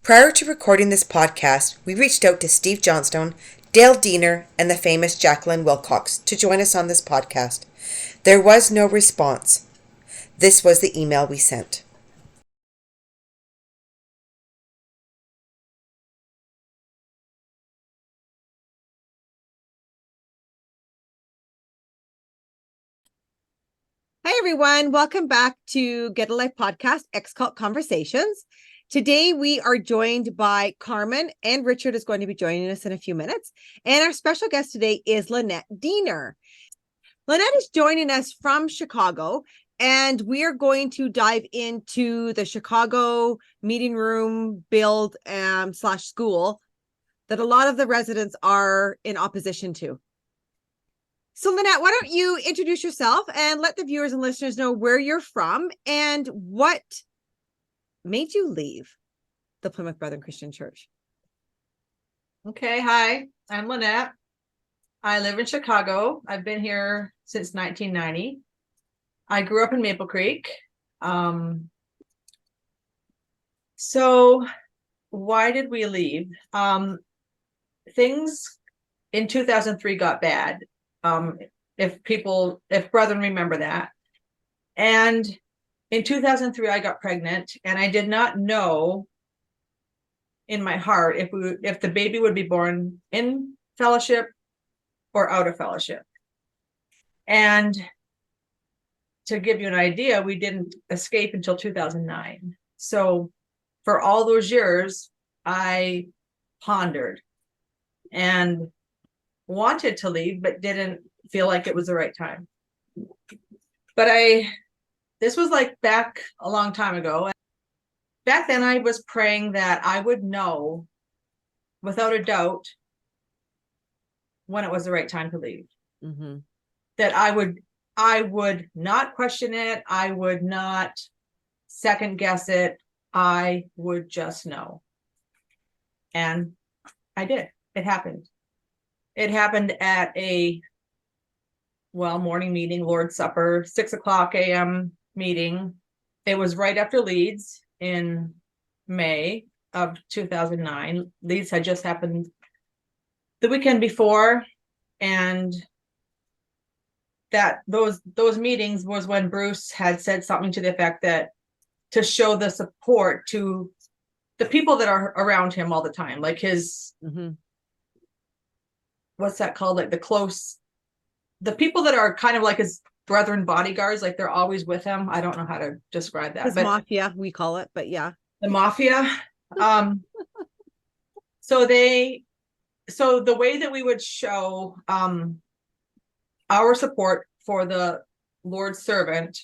Prior to recording this podcast, we reached out to Steve Johnstone, Dale Diener, and the famous Jacqueline Wilcox to join us on this podcast. There was no response. This was the email we sent. Hi, everyone. Welcome back to Get a Life Podcast, X-Cult Conversations. Today, we are joined by Carmen, and Richard is going to be joining us in a few minutes. And our special guest today is Lynette Diener. Lynette is joining us from Chicago, and we are going to dive into the Chicago meeting room build / school that a lot of the residents are in opposition to. So, Lynette, why don't you introduce yourself and let the viewers and listeners know where you're from and what made you leave the Plymouth Brethren Christian Church? Okay, hi, I'm Lynette. I live in Chicago. I've been here since 1990. I grew up in Maple Creek. So why did we leave? Things in 2003 got bad. If brethren remember that. And in 2003, I got pregnant, and I did not know in my heart if the baby would be born in fellowship or out of fellowship. And to give you an idea, we didn't escape until 2009. So for all those years, I pondered and wanted to leave, but didn't feel like it was the right time. But this was like back a long time ago. Back then I was praying that I would know without a doubt when it was the right time to leave. Mm-hmm. That I would not question it. I would not second guess it. I would just know. And I did. It happened. It happened at a morning meeting, Lord's Supper, 6:00 a.m. meeting. It was right after Leeds in May of 2009. Leeds had just happened the weekend before, and that those meetings was when Bruce had said something to the effect that to show the support to the people that are around him all the time, like his what's that called? Like the people that are kind of like his brethren bodyguards, like they're always with him. I don't know how to describe that. His mafia, we call it, but yeah. The mafia. So the way that we would show our support for the Lord's servant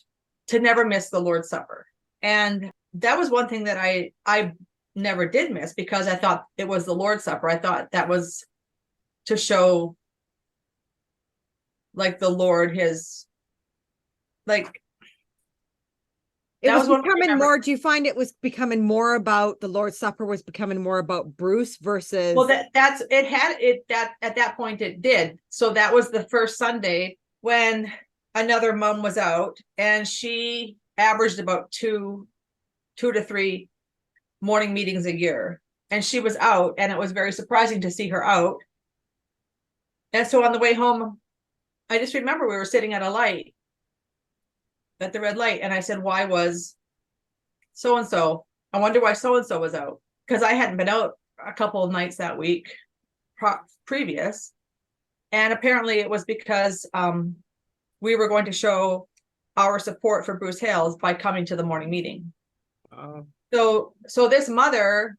to never miss the Lord's Supper. And that was one thing that I never did miss, because I thought it was the Lord's Supper. I thought that was to show like the Lord, his like it was becoming more. Do you find it was becoming more about the Lord's Supper was becoming more about Bruce versus? Well, at that point it did. So that was the first Sunday when another mom was out, and she averaged about two to three morning meetings a year, and she was out, and it was very surprising to see her out. And so on the way home, I just remember we were sitting at the red light, and I said, why was so-and-so? I wonder why so-and-so was out, because I hadn't been out a couple of nights that week previous. And apparently it was because we were going to show our support for Bruce Hales by coming to the morning meeting. So this mother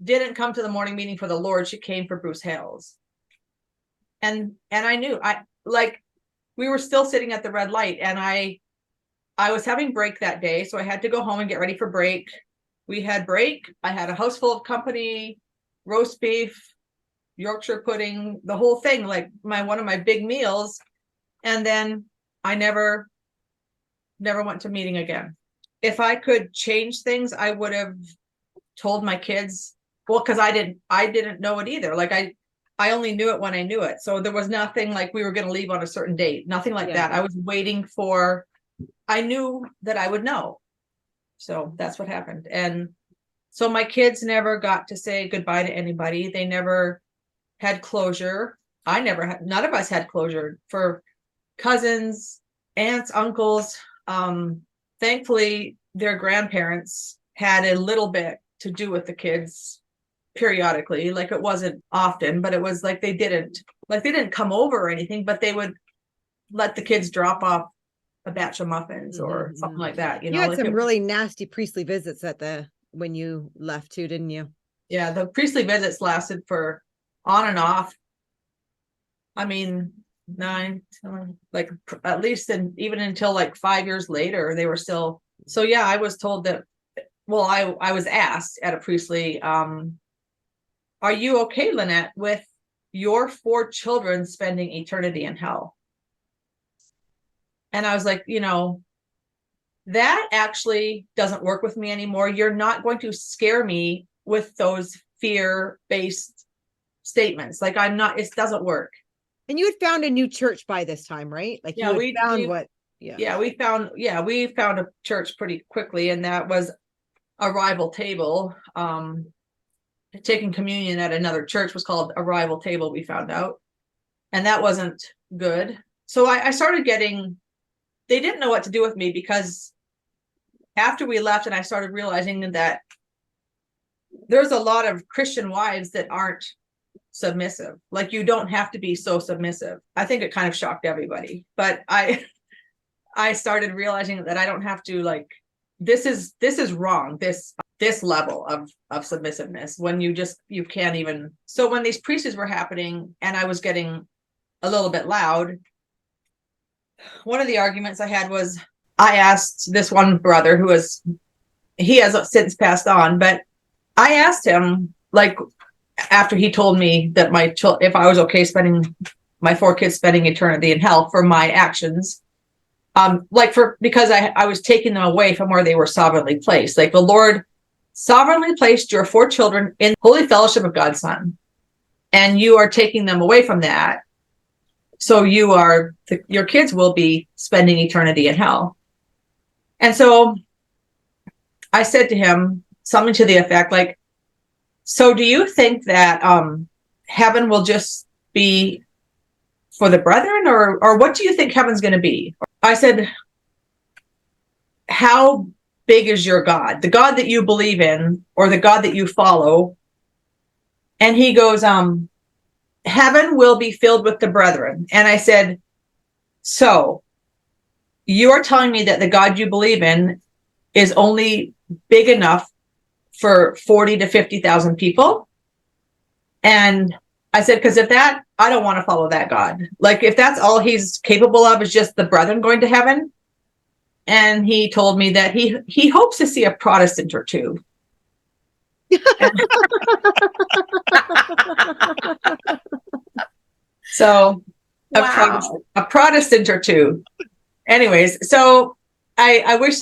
didn't come to the morning meeting for the Lord. She came for Bruce Hales. And I knew we were still sitting at the red light, and I was having break that day. So I had to go home and get ready for break. We had break. I had a house full of company, roast beef, Yorkshire pudding, the whole thing, like one of my big meals. And then I never went to meeting again. If I could change things, I would have told my kids, well, because I didn't know it either. Like I only knew it when I knew it. So there was nothing like we were going to leave on a certain date, nothing like that. I was waiting I knew that I would know. So that's what happened. And So my kids never got to say goodbye to anybody. They never had closure. None of us had closure for cousins, aunts, uncles. Thankfully, their grandparents had a little bit to do with the kids periodically. Like, it wasn't often, but it was like they didn't come over or anything, but they would let the kids drop off a batch of muffins or something like that. You had some really nasty priestly visits when you left too, didn't you? Yeah, the priestly visits lasted for on and off. I mean, 9, like at least, and even until like 5 years later, they were still. So yeah, I was told that. Well, I was asked at a priestly, are you okay, Lynette, with your 4 children spending eternity in hell? And I was like, that actually doesn't work with me anymore. You're not going to scare me with those fear-based statements. Like, I'm not, it doesn't work. And you had found a new church by this time, right? Like, yeah, we found a church pretty quickly, and that was a rival table. Taking communion at another church was called a rival table, we found out. And that wasn't good. So I started getting, they didn't know what to do with me, because after we left and I started realizing that there's a lot of Christian wives that aren't submissive. Like, you don't have to be so submissive. I think it kind of shocked everybody, but I started realizing that I don't have to, like, this is wrong. This level of submissiveness, when you can't even. So when these preaches were happening and I was getting a little bit loud, one of the arguments I had was, I asked this one brother he has since passed on, but I asked him, like, after he told me that if I was okay spending my 4 kids spending eternity in hell for my actions, because I was taking them away from where they were sovereignly placed. Like, the Lord sovereignly placed your 4 children in holy fellowship of God's Son, and you are taking them away from that. So your kids will be spending eternity in hell. And so I said to him something to the effect, like, so do you think that heaven will just be for the brethren, or what do you think heaven's going to be? I said, how big is your God, the God that you believe in, or the God that you follow? And he goes, heaven will be filled with the brethren. And I said, so you are telling me that the God you believe in is only big enough for 40 to 50,000 people? And I said, because if that, I don't want to follow that God. Like, if that's all he's capable of is just the brethren going to heaven. And he told me that he hopes to see a Protestant or two. So wow. a Protestant or two. Anyways, so I wish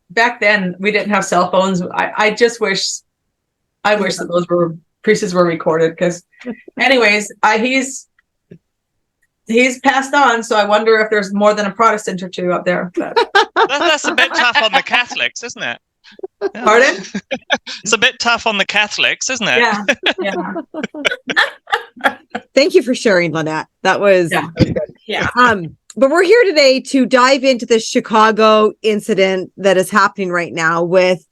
back then we didn't have cell phones. I just wish that those priests were recorded, because anyways, he's passed on, so I wonder if there's more than a Protestant or two up there. That's a bit tough on the Catholics, isn't it? Yeah. Pardon? It's a bit tough on the Catholics, isn't it? Yeah. Thank you for sharing, Lynette. That was good. Yeah. But we're here today to dive into the Chicago incident that is happening right now, with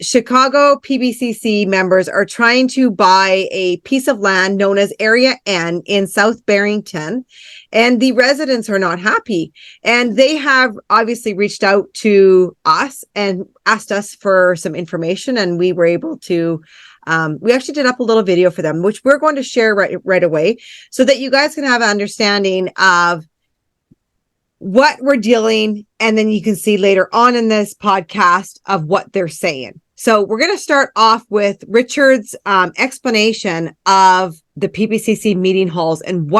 Chicago PBCC members are trying to buy a piece of land known as Area N in South Barrington, and the residents are not happy. And they have obviously reached out to us and asked us for some information, and we were able to we actually did up a little video for them, which we're going to share right away, so that you guys can have an understanding of what we're dealing, and then you can see later on in this podcast of what they're saying. So we're going to start off with Richard's explanation of the PBCC meeting halls and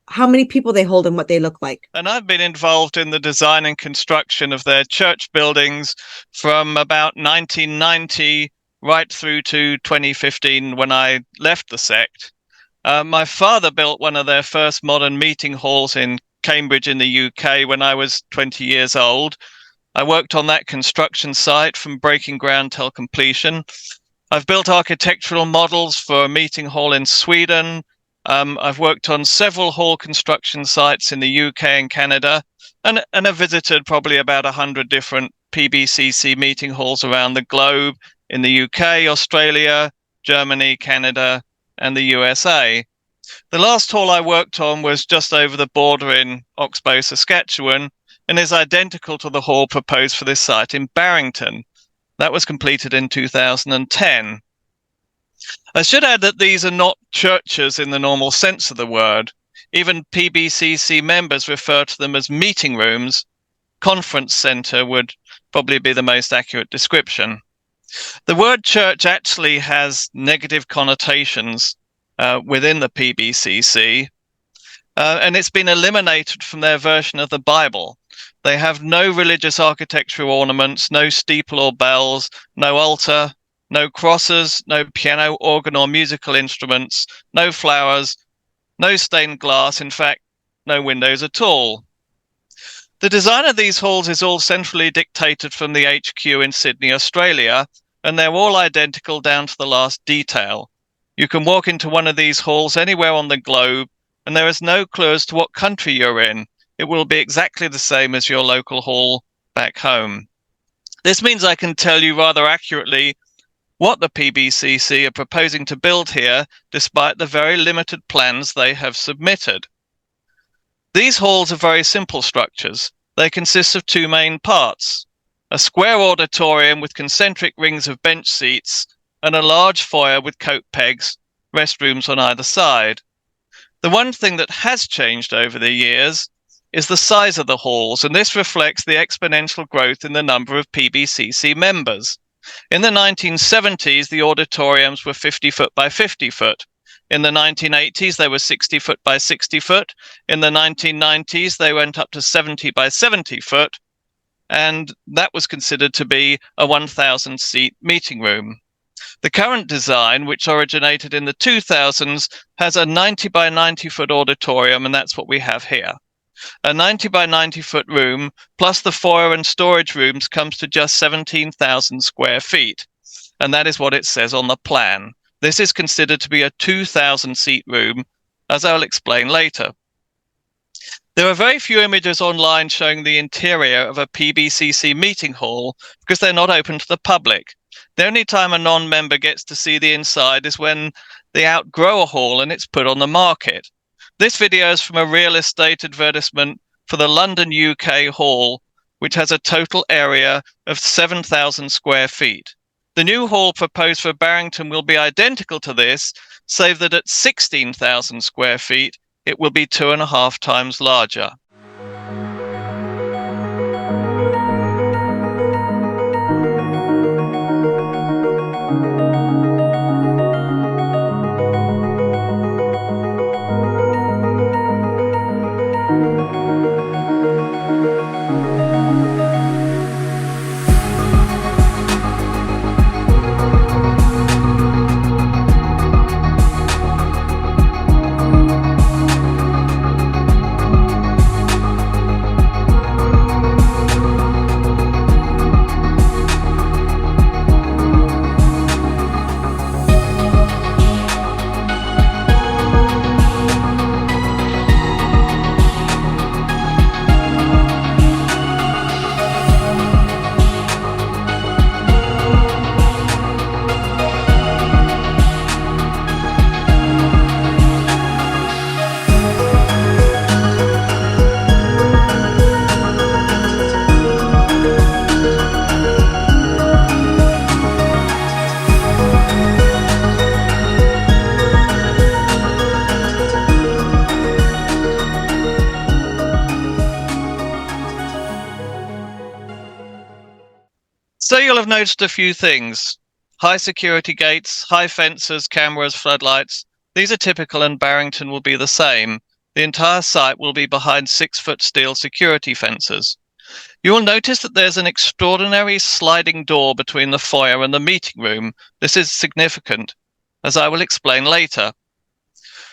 how many people they hold and what they look like. And I've been involved in the design and construction of their church buildings from about 1990 right through to 2015, when I left the sect. My father built one of their first modern meeting halls in Cambridge in the UK when I was 20 years old. I worked on that construction site from breaking ground till completion. I've built architectural models for a meeting hall in Sweden. I've worked on several hall construction sites in the UK and Canada, and have visited probably about 100 different PBCC meeting halls around the globe in the UK, Australia, Germany, Canada, and the USA. The last hall I worked on was just over the border in Oxbow, Saskatchewan, and is identical to the hall proposed for this site in Barrington. That was completed in 2010. I should add that these are not churches in the normal sense of the word. Even PBCC members refer to them as meeting rooms. Conference centre would probably be the most accurate description. The word church actually has negative connotations within the PBCC, and it's been eliminated from their version of the Bible. They have no religious architectural ornaments, no steeple or bells, no altar, no crosses, no piano, organ or musical instruments, no flowers, no stained glass, in fact, no windows at all. The design of these halls is all centrally dictated from the HQ in Sydney, Australia, and they're all identical down to the last detail. You can walk into one of these halls anywhere on the globe, and there is no clue as to what country you're in. It will be exactly the same as your local hall back home. This means I can tell you rather accurately what the PBCC are proposing to build here, despite the very limited plans they have submitted. These halls are very simple structures. They consist of two main parts: a square auditorium with concentric rings of bench seats, and a large foyer with coat pegs, restrooms on either side. The one thing that has changed over the years is the size of the halls, and this reflects the exponential growth in the number of PBCC members. In the 1970s, the auditoriums were 50 foot by 50 foot. In the 1980s, they were 60 foot by 60 foot. In the 1990s, they went up to 70 by 70 foot, and that was considered to be a 1,000 seat meeting room. The current design, which originated in the 2000s, has a 90 by 90 foot auditorium, and that's what we have here. A 90 by 90 foot room plus the foyer and storage rooms comes to just 17,000 square feet. And that is what it says on the plan. This is considered to be a 2,000 seat room, as I'll explain later. There are very few images online showing the interior of a PBCC meeting hall because they're not open to the public. The only time a non-member gets to see the inside is when they outgrow a hall and it's put on the market. This video is from a real estate advertisement for the London, UK hall, which has a total area of 7,000 square feet. The new hall proposed for Barrington will be identical to this, save that at 16,000 square feet, it will be 2.5 times larger. So you'll have noticed a few things. High security gates, high fences, cameras, floodlights. These are typical, and Barrington will be the same. The entire site will be behind 6-foot steel security fences. You will notice that there's an extraordinary sliding door between the foyer and the meeting room. This is significant, as I will explain later.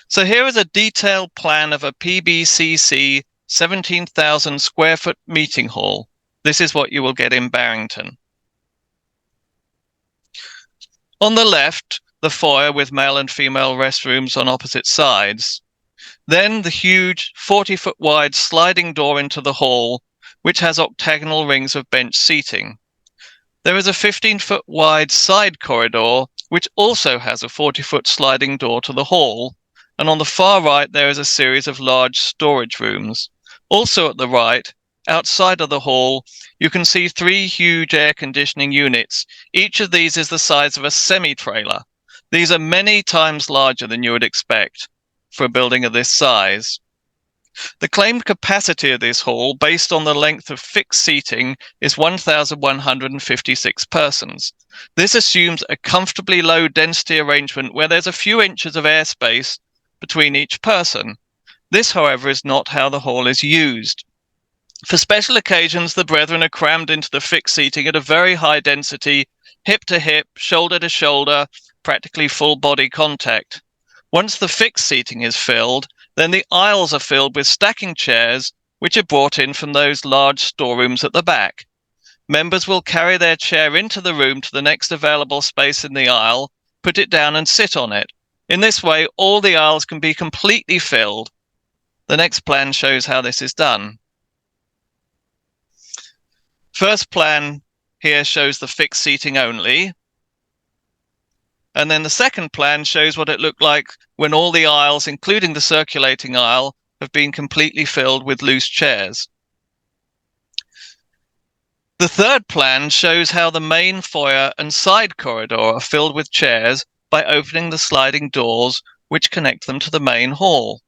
So here is a detailed plan of a PBCC 17,000 square foot meeting hall. This is what you will get in Barrington. On the left, the foyer with male and female restrooms on opposite sides. Then the huge 40-foot wide sliding door into the hall, which has octagonal rings of bench seating. There is a 15-foot wide side corridor, which also has a 40-foot sliding door to the hall. And on the far right, there is a series of large storage rooms. Also at the right, outside of the hall, you can see 3 huge air conditioning units. Each of these is the size of a semi-trailer. These are many times larger than you would expect for a building of this size. The claimed capacity of this hall, based on the length of fixed seating, is 1,156 persons. This assumes a comfortably low density arrangement where there's a few inches of airspace between each person. This, however, is not how the hall is used. For special occasions, the brethren are crammed into the fixed seating at a very high density, hip to hip, shoulder to shoulder, practically full body contact. Once the fixed seating is filled, then the aisles are filled with stacking chairs, which are brought in from those large storerooms at the back. Members will carry their chair into the room to the next available space in the aisle, put it down and sit on it. In this way, all the aisles can be completely filled. The next plan shows how this is done. First plan here shows the fixed seating only. And then the second plan shows what it looked like when all the aisles, including the circulating aisle, have been completely filled with loose chairs. The third plan shows how the main foyer and side corridor are filled with chairs by opening the sliding doors which connect them to the main hall.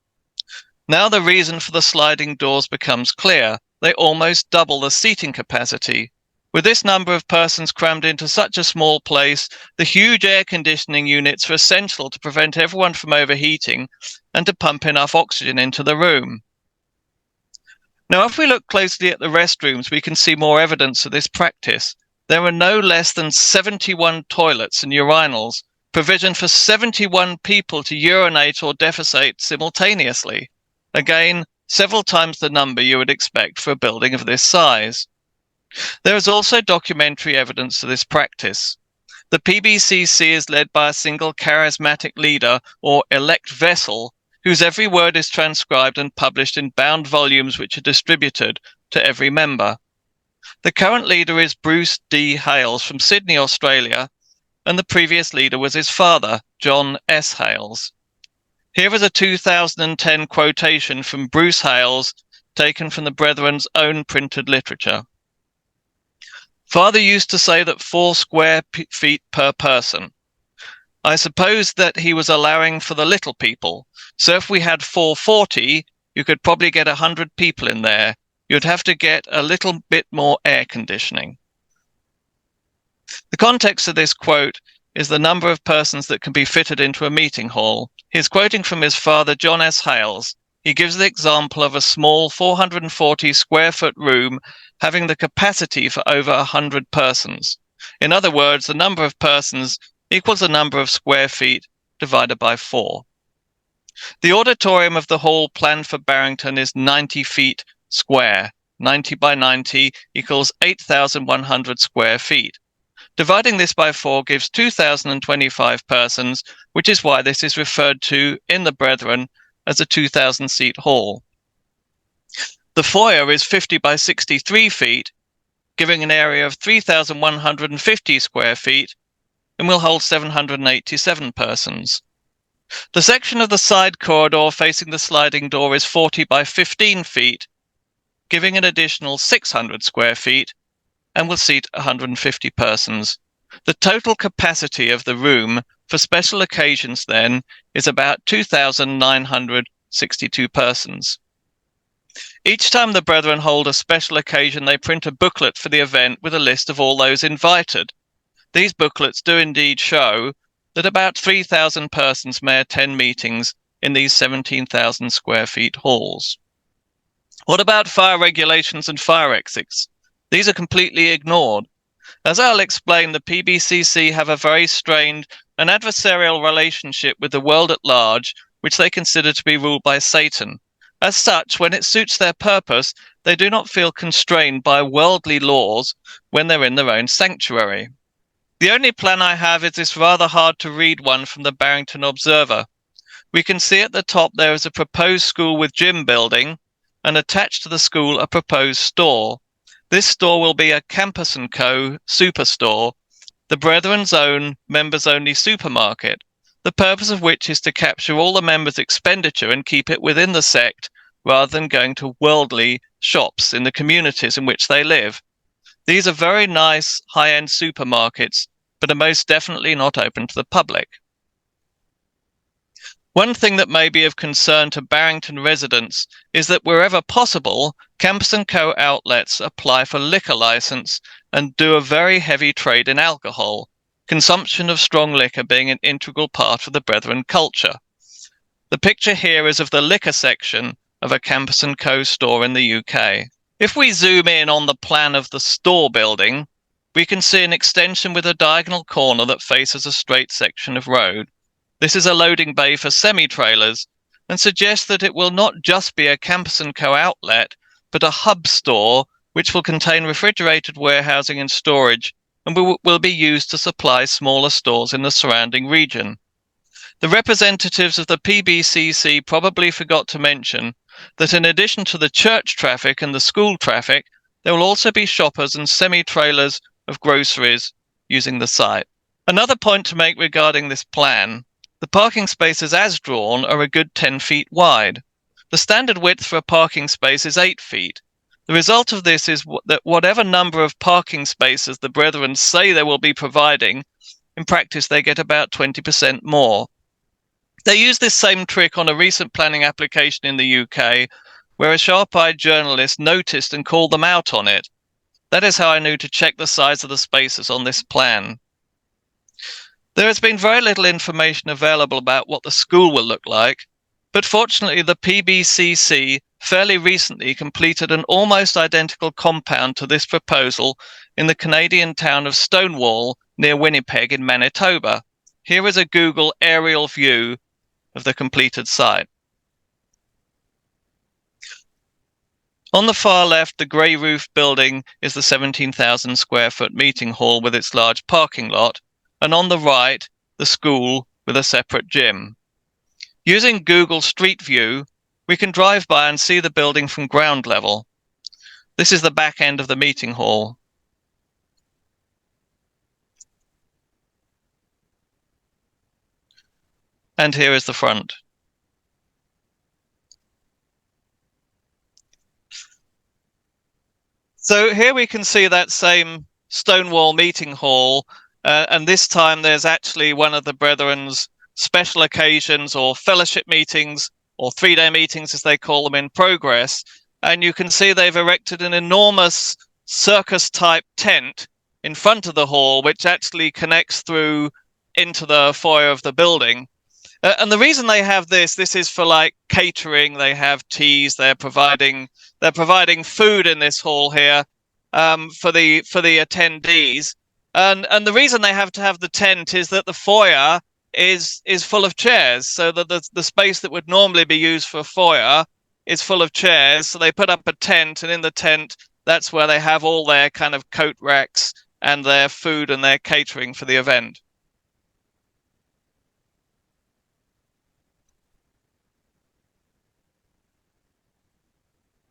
Now the reason for the sliding doors becomes clear. They almost double the seating capacity. With this number of persons crammed into such a small place, the huge air conditioning units are essential to prevent everyone from overheating and to pump enough oxygen into the room. Now, if we look closely at the restrooms, we can see more evidence of this practice. There are no less than 71 toilets and urinals, provision for 71 people to urinate or defecate simultaneously. Again, several times the number you would expect for a building of this size. There is also documentary evidence of this practice. The PBCC is led by a single charismatic leader or elect vessel whose every word is transcribed and published in bound volumes which are distributed to every member. The current leader is Bruce D. Hales from Sydney, Australia, and the previous leader was his father, John S. Hales. Here is a 2010 quotation from Bruce Hales, taken from the Brethren's own printed literature. Father used to say that 4 square feet per person. I suppose that he was allowing for the little people. So if we had 440, you could probably get 100 people in there. You'd have to get a little bit more air conditioning. The context of this quote is the number of persons that can be fitted into a meeting hall. He's quoting from his father, John S. Hales. He gives the example of a small 440 square foot room having the capacity for over 100 persons. In other words, the number of persons equals the number of square feet divided by 4. The auditorium of the hall planned for Barrington is 90 feet square. 90 by 90 equals 8,100 square feet. Dividing this by 4 gives 2,025 persons, which is why this is referred to in the Brethren as a 2,000-seat hall. The foyer is 50 by 63 feet, giving an area of 3,150 square feet, and will hold 787 persons. The section of the side corridor facing the sliding door is 40 by 15 feet, giving an additional 600 square feet, and will seat 150 persons. The total capacity of the room for special occasions, then, is about 2,962 persons. Each time the Brethren hold a special occasion, they print a booklet for the event with a list of all those invited. These booklets do indeed show that about 3,000 persons may attend meetings in these 17,000 square feet halls. What about fire regulations and fire exits? These are completely ignored. As I'll explain, the PBCC have a very strained and adversarial relationship with the world at large, which they consider to be ruled by Satan. As such, when it suits their purpose, they do not feel constrained by worldly laws when they're in their own sanctuary. The only plan I have is this rather hard to read one from the Barrington Observer. We can see at the top there is a proposed school with gym building, and attached to the school a proposed store. This store will be a Campus & Co. superstore, the Brethren's own members-only supermarket, the purpose of which is to capture all the members' expenditure and keep it within the sect rather than going to worldly shops in the communities in which they live. These are very nice high-end supermarkets, but are most definitely not open to the public. One thing that may be of concern to Barrington residents is that wherever possible, Campus & Co. outlets apply for liquor license and do a very heavy trade in alcohol, consumption of strong liquor being an integral part of the Brethren culture. The picture here is of the liquor section of a Campus & Co. store in the UK. If we zoom in on the plan of the store building, we can see an extension with a diagonal corner that faces a straight section of road. This is a loading bay for semi-trailers and suggests that it will not just be a Campus & Co. outlet, but a hub store which will contain refrigerated warehousing and storage and will be used to supply smaller stores in the surrounding region. The representatives of the PBCC probably forgot to mention that in addition to the church traffic and the school traffic, there will also be shoppers and semi-trailers of groceries using the site. Another point to make regarding this plan: the parking spaces as drawn are a good 10 feet wide. The standard width for a parking space is 8 feet. The result of this is that whatever number of parking spaces the Brethren say they will be providing, in practice they get about 20% more. They used this same trick on a recent planning application in the UK, where a sharp-eyed journalist noticed and called them out on it. That is how I knew to check the size of the spaces on this plan. There has been very little information available about what the school will look like, but fortunately the PBCC fairly recently completed an almost identical compound to this proposal in the Canadian town of Stonewall near Winnipeg in Manitoba. Here is a Google aerial view of the completed site. On the far left, the grey roof building is the 17,000 square foot meeting hall with its large parking lot, and on the right, the school with a separate gym. Using Google Street View, we can drive by and see the building from ground level. This is the back end of the meeting hall. And here is the front. So here we can see that same Stonewall meeting hall, and this time there's actually one of the Brethren's special occasions or fellowship meetings, or 3-day meetings as they call them, in progress. And you can see they've erected an enormous circus-type tent in front of the hall, which actually connects through into the foyer of the building. And the reason they have this is for like catering. They have teas. They're providing food in this hall here for the attendees. And the reason they have to have the tent is that the foyer is full of chairs, so that the space that would normally be used for a foyer is full of chairs. So they put up a tent, and in the tent, that's where they have all their kind of coat racks and their food and their catering for the event.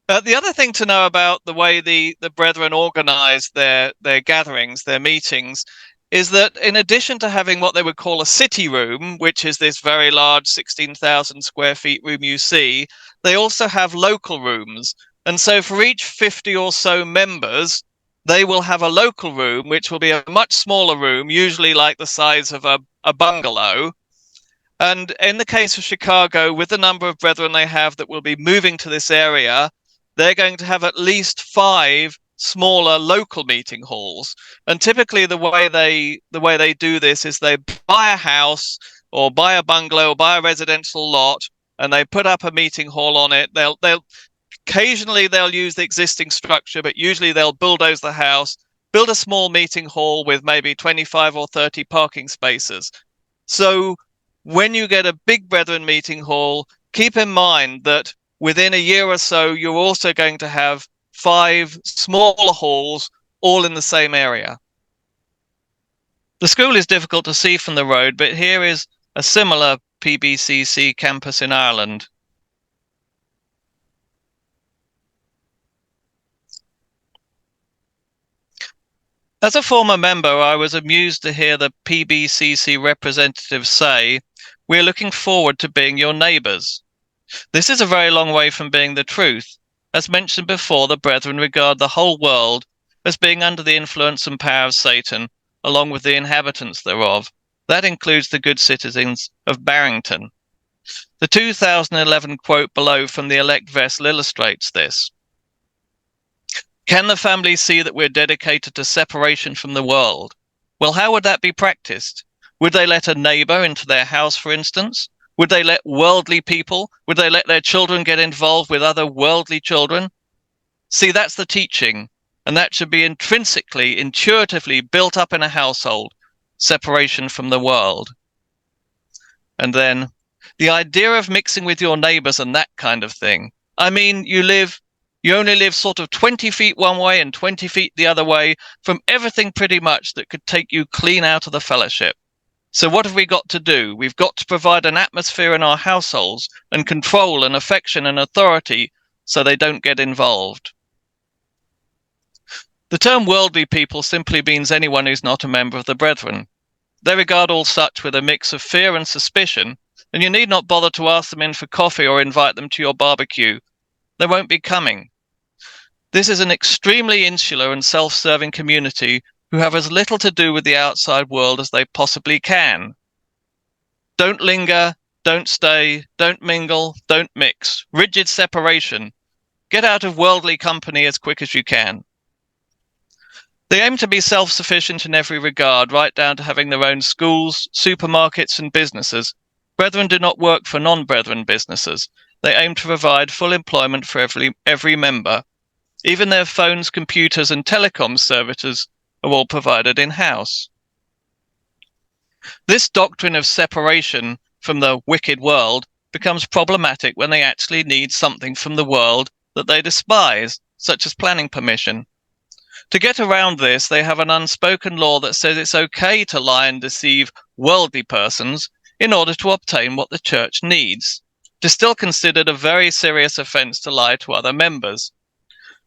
The other thing to know about the way the Brethren organize their gatherings, their meetings, is that in addition to having what they would call a city room, which is this very large 16,000 square feet room you see, they also have local rooms. And so for each 50 or so members, they will have a local room, which will be a much smaller room, usually like the size of a bungalow. And in the case of Chicago, with the number of Brethren they have that will be moving to this area, they're going to have at least 5 smaller local meeting halls. And typically the way they do this is they buy a house or buy a bungalow or buy a residential lot, and they put up a meeting hall on it. They'll occasionally they'll use the existing structure, but usually they'll bulldoze the house, build a small meeting hall with maybe 25 or 30 parking spaces. So when you get a big Brethren meeting hall, keep in mind that within a year or so, you're also going to have 5 smaller halls all in the same area. The school is difficult to see from the road, but here is a similar PBCC campus in Ireland. As a former member, I was amused to hear the PBCC representative say, "We're looking forward to being your neighbours." This is a very long way from being the truth. As mentioned before, the Brethren regard the whole world as being under the influence and power of Satan, along with the inhabitants thereof. That includes the good citizens of Barrington. The 2011 quote below from the elect vessel illustrates this. Can the family see that we're dedicated to separation from the world? Well, how would that be practiced? Would they let a neighbour into their house, for instance? Would they let worldly people? Would they let their children get involved with other worldly children? See, that's the teaching, and that should be intrinsically, intuitively built up in a household, separation from the world. And then, the idea of mixing with your neighbours and that kind of thing. I mean, you only live sort of 20 feet one way and 20 feet the other way from everything pretty much that could take you clean out of the fellowship. So what have we got to do? We've got to provide an atmosphere in our households and control and affection and authority so they don't get involved. The term worldly people simply means anyone who's not a member of the Brethren. They regard all such with a mix of fear and suspicion, and you need not bother to ask them in for coffee or invite them to your barbecue. They won't be coming. This is an extremely insular and self-serving community who have as little to do with the outside world as they possibly can. Don't linger, don't stay, don't mingle, don't mix. Rigid separation. Get out of worldly company as quick as you can. They aim to be self-sufficient in every regard, right down to having their own schools, supermarkets and businesses. Brethren do not work for non-brethren businesses. They aim to provide full employment for every member. Even their phones, computers and telecom services are all provided in-house. This doctrine of separation from the wicked world becomes problematic when they actually need something from the world that they despise, such as planning permission. To get around this, they have an unspoken law that says it's okay to lie and deceive worldly persons in order to obtain what the church needs. It is still considered a very serious offence to lie to other members.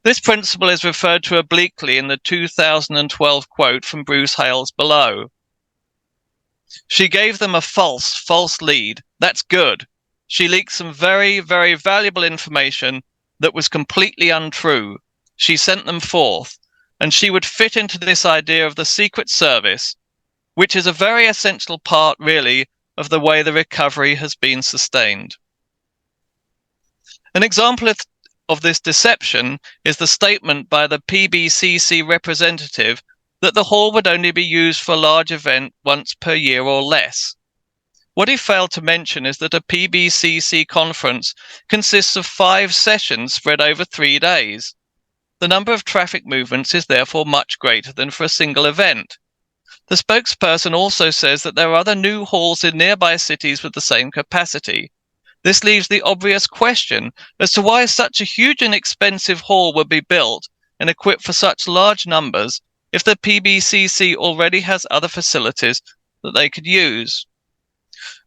This principle is referred to obliquely in the 2012 quote from Bruce Hales below. She gave them a false lead. That's good. She leaked some very, very valuable information that was completely untrue. She sent them forth, and she would fit into this idea of the Secret Service, which is a very essential part, really, of the way the recovery has been sustained. An example of this deception is the statement by the PBCC representative that the hall would only be used for a large event once per year or less. What he failed to mention is that a PBCC conference consists of 5 sessions spread over 3 days. The number of traffic movements is therefore much greater than for a single event. The spokesperson also says that there are other new halls in nearby cities with the same capacity. This leaves the obvious question as to why such a huge and expensive hall would be built and equipped for such large numbers if the PBCC already has other facilities that they could use.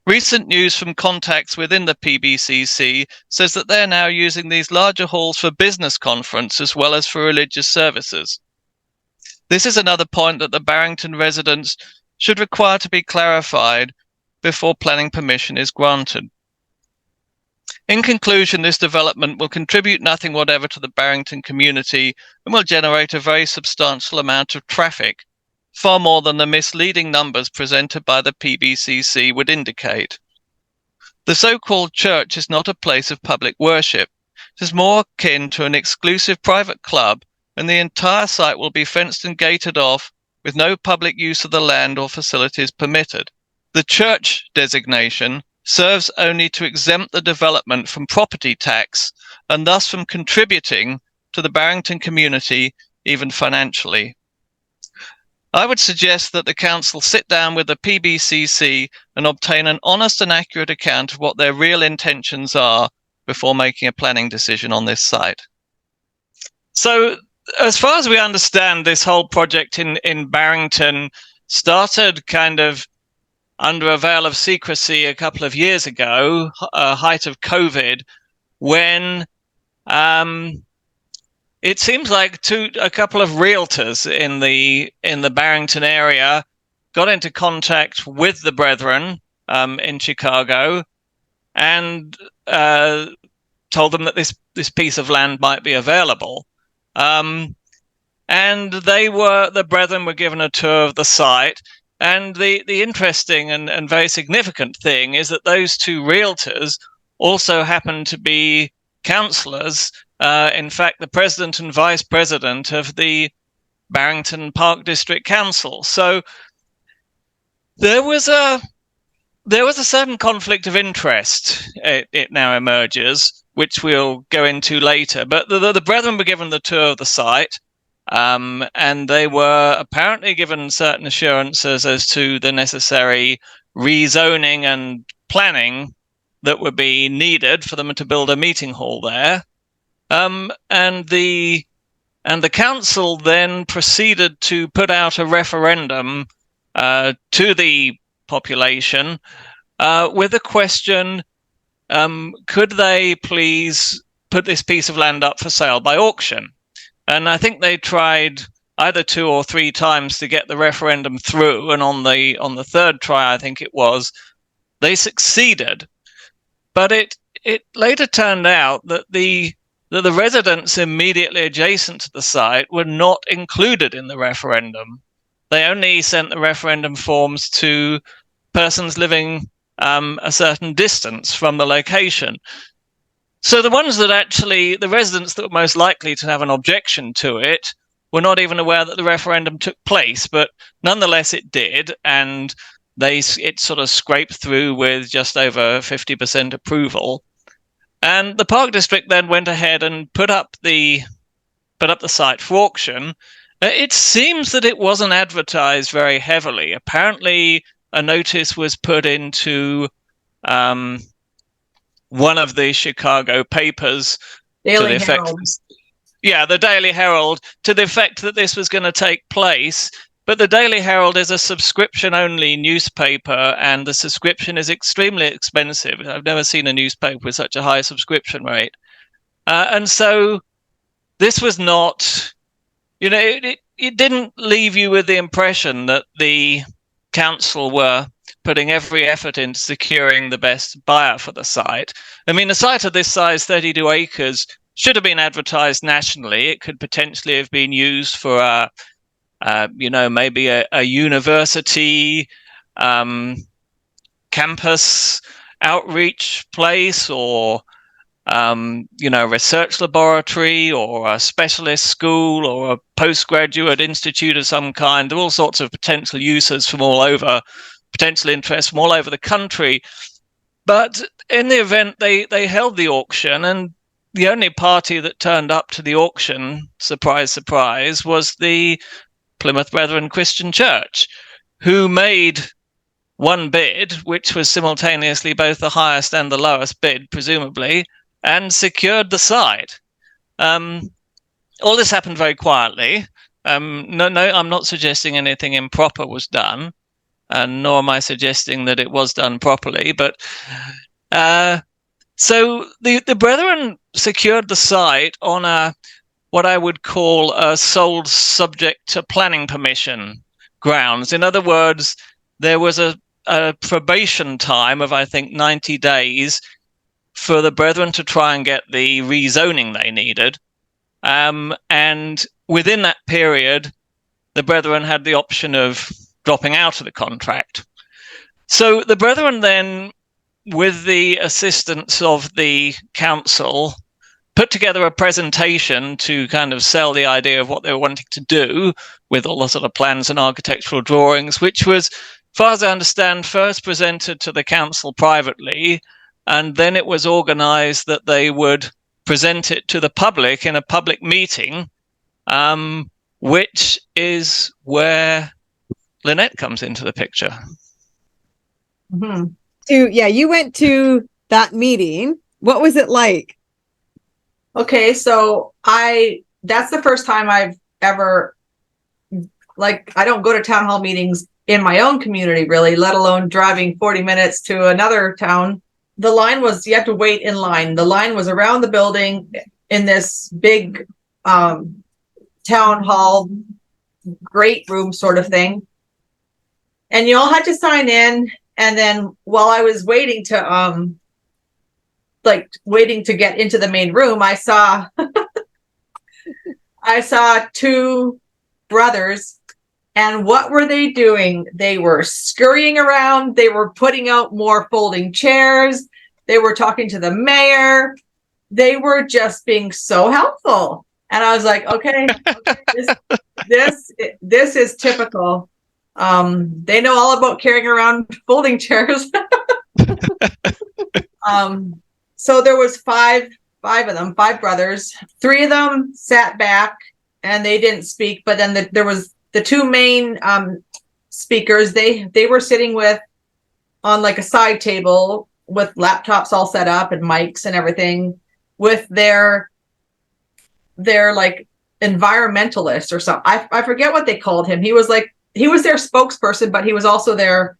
Recent news from contacts within the PBCC says that they're now using these larger halls for business conference as well as for religious services. This is another point that the Barrington residents should require to be clarified before planning permission is granted. In conclusion, this development will contribute nothing whatever to the Barrington community and will generate a very substantial amount of traffic, far more than the misleading numbers presented by the PBCC would indicate. The so-called church is not a place of public worship. It is more akin to an exclusive private club, and the entire site will be fenced and gated off with no public use of the land or facilities permitted. The church designation serves only to exempt the development from property tax and thus from contributing to the Barrington community even financially. I would suggest that the council sit down with the PBCC and obtain an honest and accurate account of what their real intentions are before making a planning decision on this site. So as far as we understand, this whole project in Barrington started kind of under a veil of secrecy a couple of years ago, height of COVID, when it seems like a couple of realtors in the Barrington area got into contact with the Brethren in Chicago and told them that this piece of land might be available. And the Brethren were given a tour of the site. And the interesting and very significant thing is that those two realtors also happened to be councillors, in fact, the president and vice president of the Barrington Park District Council. So there was a certain conflict of interest, it now emerges, which we'll go into later. But the Brethren were given the tour of the site, and they were apparently given certain assurances as to the necessary rezoning and planning that would be needed for them to build a meeting hall there. And the council then proceeded to put out a referendum to the population with the question, could they please put this piece of land up for sale by auction? And I think they tried either 2 or 3 times to get the referendum through, and on the third try, I think it was, they succeeded. But it later turned out that the residents immediately adjacent to the site were not included in the referendum. They only sent the referendum forms to persons living a certain distance from the location. So the residents that were most likely to have an objection to it were not even aware that the referendum took place, but nonetheless it did, and it sort of scraped through with just over 50% approval. And the Park District then went ahead and put up the site for auction. It seems that it wasn't advertised very heavily. Apparently, a notice was put into one of the Chicago papers Daily Herald. The Daily Herald, to the effect that this was going to take place. But the Daily Herald is a subscription-only newspaper, and the subscription is extremely expensive. I've never seen a newspaper with such a high subscription rate. And so this was not, it didn't leave you with the impression that the council were putting every effort into securing the best buyer for the site. I mean, a site of this size, 32 acres, should have been advertised nationally. It could potentially have been used for maybe a university campus outreach place, or research laboratory, or a specialist school, or a postgraduate institute of some kind. There are all sorts of potential uses from all over, potential interest from all over the country. But in the event, they held the auction, and the only party that turned up to the auction, surprise, surprise, was the Plymouth Brethren Christian Church, who made one bid, which was simultaneously both the highest and the lowest bid, presumably, and secured the site. All this happened very quietly. No, I'm not suggesting anything improper was done, and nor am I suggesting that it was done properly. But so the Brethren secured the site on what I would call a sold subject to planning permission grounds. In other words, there was a probation time of, I think, 90 days for the Brethren to try and get the rezoning they needed. And within that period, the Brethren had the option of dropping out of the contract. So the Brethren then, with the assistance of the council, put together a presentation to kind of sell the idea of what they were wanting to do, with all the sort of plans and architectural drawings, which was, as far as I understand, first presented to the council privately, and then it was organized that they would present it to the public in a public meeting, which is where Lynette comes into the picture. Mm-hmm. You went to that meeting What was it like? Okay, so that's the first time I've ever, like, I don't go to town hall meetings in my own community, really, let alone driving 40 minutes to another town. The line was, you have to wait in line. The line was around the building in this big town hall, great room sort of thing. And you all had to sign in. And then while I was waiting to get into the main room, I saw two brothers. And what were they doing? They were scurrying around. They were putting out more folding chairs. They were talking to the mayor. They were just being so helpful. And I was like, okay, this is typical. They know all about carrying around folding chairs. So there was five of them, five brothers. Three of them sat back and they didn't speak. But then there was the two main speakers. They were sitting on like a side table with laptops all set up and mics and everything, with their like environmentalist or something. I forget what they called him. He was their spokesperson, but he was also their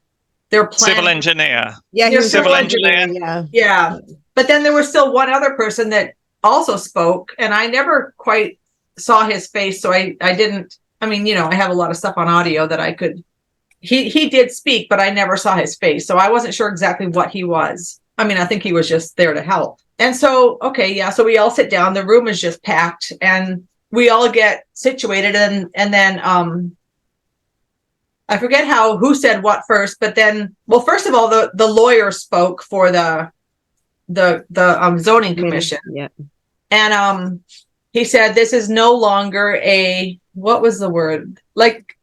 civil engineer. Yeah, he was civil engineer. Yeah. But then there was still one other person that also spoke, and I never quite saw his face, so I didn't. I mean, I have a lot of stuff on audio that I could. He did speak, but I never saw his face, so I wasn't sure exactly what he was. I mean, I think he was just there to help. And so, okay, yeah, so we all sit down. The room is just packed, and we all get situated, and then I forget who said what first, but then, well, first of all, the lawyer spoke for the zoning commission. Yeah. And he said, this is no longer what was the word? Like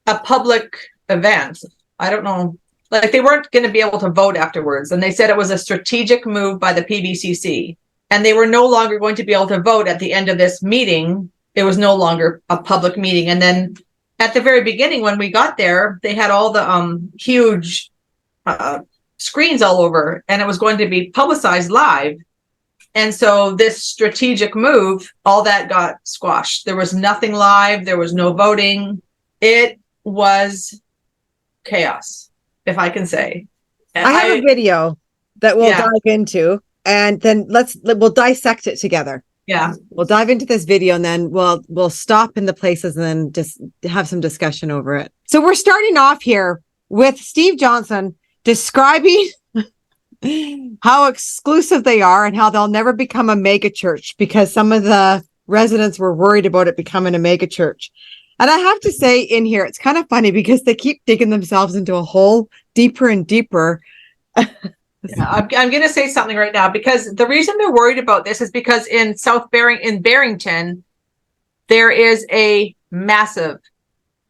a public event. I don't know. Like they weren't going to be able to vote afterwards. And they said it was a strategic move by the PBCC. And they were no longer going to be able to vote at the end of this meeting. It was no longer a public meeting. And then at the very beginning, when we got there, they had all the huge screens all over, and it was going to be publicized live. And so this strategic move, all that got squashed. There was nothing live. There was no voting. It was chaos, if I can say. And I have a video that we'll dive into, and then we'll dissect it together. Yeah. We'll dive into this video, and then we'll stop in the places and then just have some discussion over it. So we're starting off here with Steve Johnstone describing how exclusive they are and how they'll never become a mega church because some of the residents were worried about it becoming a mega church. And I have to say in here, it's kind of funny because they keep digging themselves into a hole deeper and deeper. Yeah, I'm going to say something right now, because the reason they're worried about this is because in Barrington, there is a massive,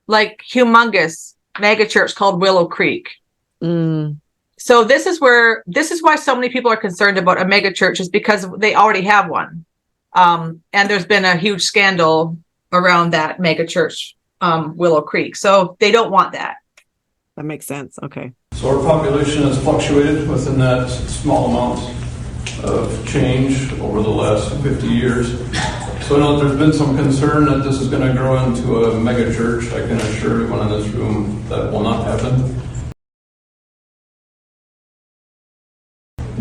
like humongous mega church called Willow Creek. Mm. So this is why so many people are concerned about a mega church, is because they already have one. And there's been a huge scandal around that mega church, Willow Creek. So they don't want that. That makes sense. Okay. So our population has fluctuated within that small amount of change over the last 50 years. So I know there's been some concern that this is going to grow into a mega church. I can assure everyone in this room that will not happen.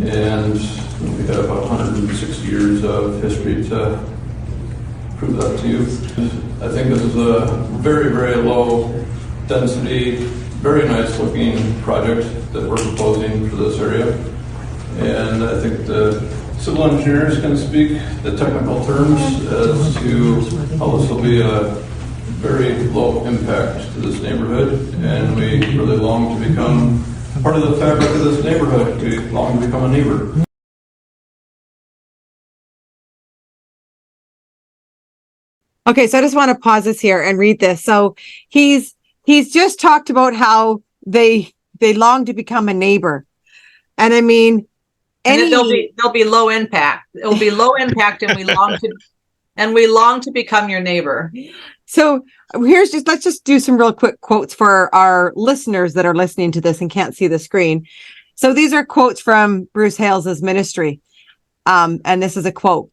And we have about 160 years of history to prove that to you. I think this is a very, very low density, very nice looking project that we're proposing for this area. And I think the civil engineers can speak the technical terms as to how this will be a very low impact to this neighborhood. And we really long to become part of the fabric of this neighborhood. We long to become a neighbor. Okay, so I just want to pause this here and read this. So he's just talked about how they long to become a neighbor. And I mean, they'll be low impact. It'll be low impact, and we long to become your neighbor. So let's just do some real quick quotes for our listeners that are listening to this and can't see the screen. So these are quotes from Bruce Hales' ministry. And this is a quote.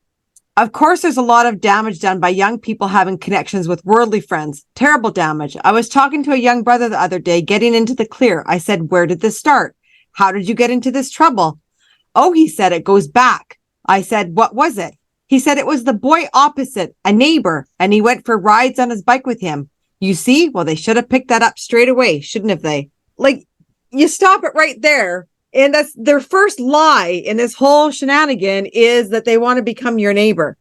Of course, there's a lot of damage done by young people having connections with worldly friends. Terrible damage. I was talking to a young brother the other day, getting into the clear. I said, where did this start? How did you get into this trouble? Oh, he said, it goes back. I said, what was it? He said it was the boy opposite, a neighbor, and he went for rides on his bike with him. You see? Well, they should have picked that up straight away, shouldn't have they? Like, you stop it right there. And that's their first lie in this whole shenanigan, is that they want to become your neighbor.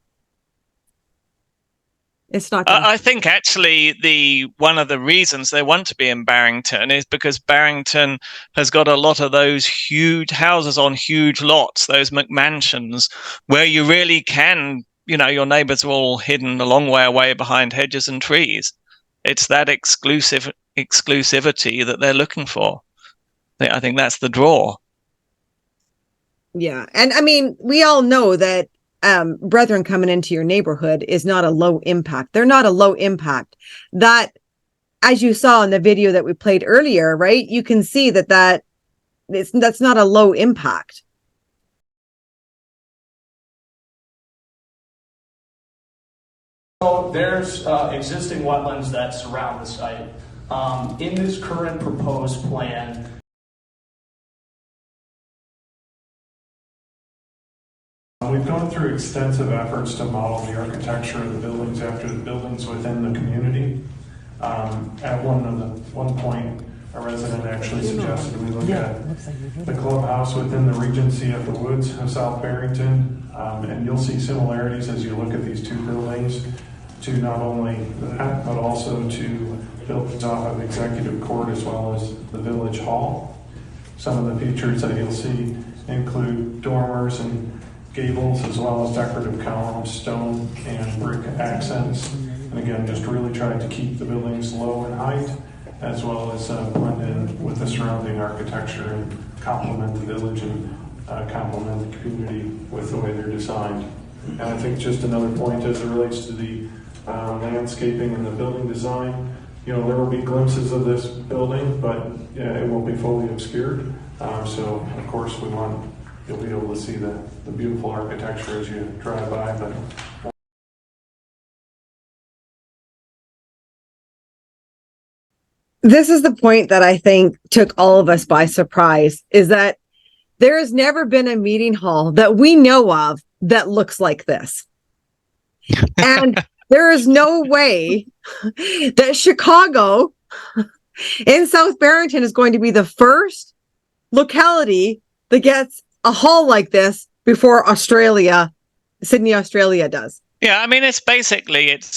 It's not. I think actually one of the reasons they want to be in Barrington is because Barrington has got a lot of those huge houses on huge lots, those McMansions, where you really can, your neighbors are all hidden a long way away behind hedges and trees. It's that exclusivity that they're looking for. I think that's the draw. Yeah. And I mean, we all know that brethren coming into your neighborhood is not a low impact. They're not a low impact. That, as you saw in the video that we played earlier, right? You can see that's not a low impact. So there's existing wetlands that surround the site. In this current proposed plan, we've gone through extensive efforts to model the architecture of the buildings after the buildings within the community. At one point, a resident actually suggested we look at the clubhouse within the Regency of the Woods of South Barrington, and you'll see similarities as you look at these two buildings to not only that, but also to buildings off of Executive Court as well as the Village Hall. Some of the features that you'll see include dormers and gables, as well as decorative columns, stone and brick accents. And again, just really trying to keep the buildings low in height, as well as blend in with the surrounding architecture and complement the village and complement the community with the way they're designed. And I think just another point as it relates to the landscaping and the building design, there will be glimpses of this building, but it won't be fully obscured. So of course you'll be able to see the beautiful architecture as you drive by. But this is the point that I think took all of us by surprise, is that there has never been a meeting hall that we know of that looks like this. And there is no way that Chicago in South Barrington is going to be the first locality that gets a hall like this before Sydney, Australia does. Yeah, I mean, it's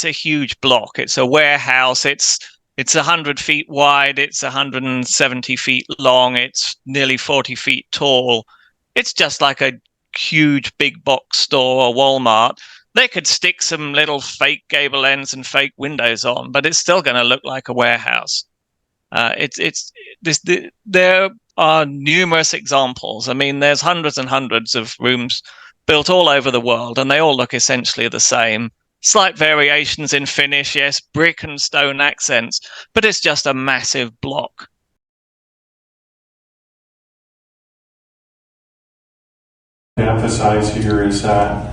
a huge block. It's a warehouse. It's 100 feet wide. It's 170 feet long. It's nearly 40 feet tall. It's just like a huge big box store or Walmart. They could stick some little fake gable ends and fake windows on, but it's still going to look like a warehouse. There are numerous examples. I mean, there's hundreds and hundreds of rooms built all over the world, and they all look essentially the same. Slight variations in finish, yes, brick and stone accents, but it's just a massive block. to emphasize here is that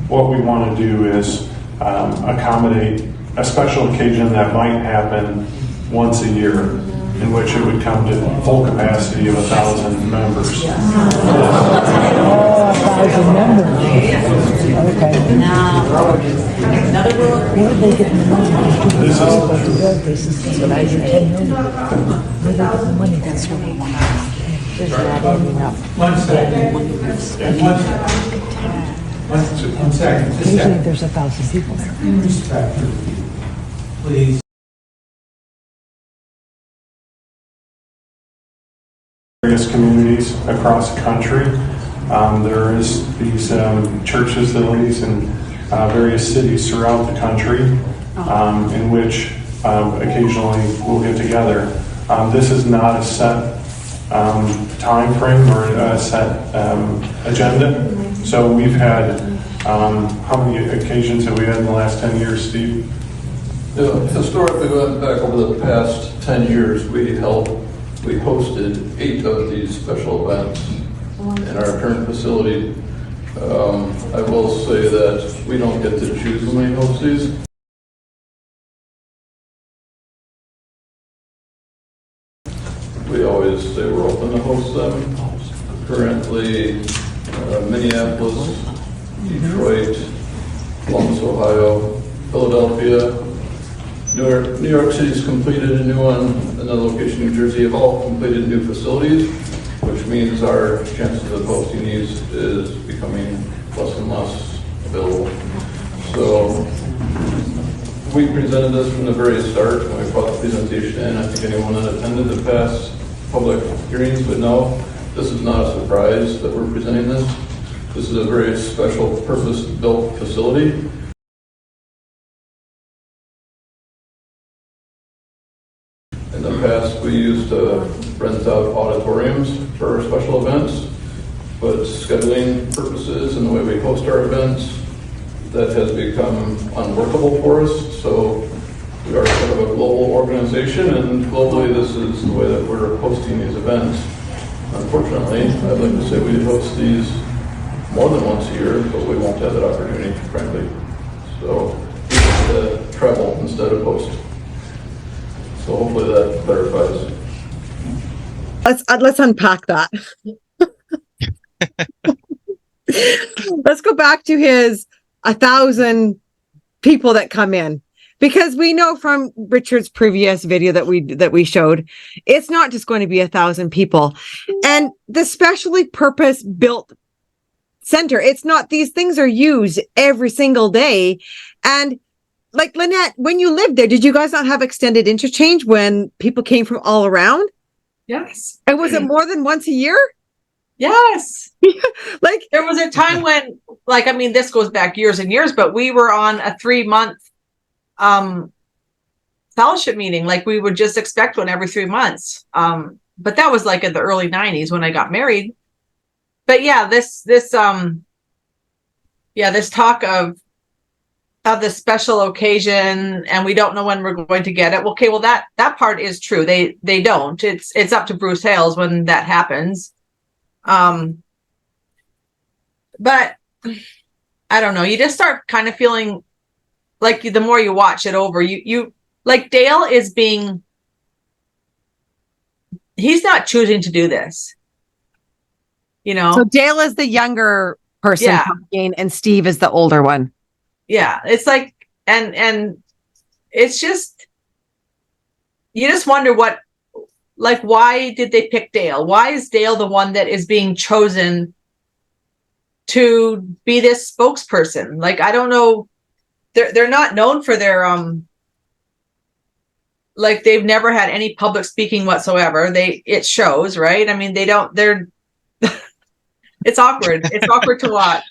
what we want to do is accommodate a special occasion that might happen once a year, in which it would come to full capacity of 1,000 members. 1,000 members. Okay. Where are they getting the money? This is what I did 10 million. Where they get the money? That's what we want. There's not ending up. One second. Usually there's 1,000 people there. Please. Various communities across the country. There is these church facilities in various cities throughout the country in which occasionally we'll get together. This is not a set time frame or a set agenda. So we've had, how many occasions have we had in the last 10 years, Steve? Historically, going back over the past 10 years, we hosted 8 of these special events in our current facility I will say that we don't get to choose when we host these. We always say we're open to host them. Currently, Minneapolis, Detroit, Columbus, Ohio, Philadelphia, New York City's completed a new one, another location, New Jersey, have all completed new facilities, which means our chances of hosting these is becoming less and less available. So we presented this from the very start when we brought the presentation in. I think anyone that attended the past public hearings would know this is not a surprise that we're presenting this. This is a very special purpose-built facility. In the past, we used to rent out auditoriums for our special events, but scheduling purposes and the way we host our events, that has become unworkable for us. So we are sort of a global organization, and globally this is the way that we're hosting these events. Unfortunately, I'd like to say we host these more than once a year, but we won't have that opportunity, frankly. So we have to travel instead of host. So hopefully that clarifies. Let's unpack that. Let's go back to his 1,000 people that come in, because we know from Richard's previous video that we showed, it's not just going to be 1,000 people. And the specially purpose built center, it's not, these things are used every single day. And like Lynette, when you lived there, did you guys not have extended interchange when people came from all around? Yes. And was it more than once a year? Yes. Like there was a time when, like, I mean, this goes back years and years, but we were on a 3-month fellowship meeting. Like we would just expect one every 3 months. But that was like in the early 90s when I got married. But yeah, this talk of this special occasion and we don't know when we're going to get it. Okay, well that part is true. They don't. It's up to Bruce Hales when that happens. But I don't know. You just start kind of feeling like the more you watch it over, you like Dale is he's not choosing to do this. You know? So Dale is the younger person talking and Steve is the older one. Yeah. It's like, and it's just, you just wonder why did they pick Dale? Why is Dale the one that is being chosen to be this spokesperson? Like, I don't know. They're not known for their, like they've never had any public speaking whatsoever. It shows, right? I mean, it's awkward. It's awkward to watch.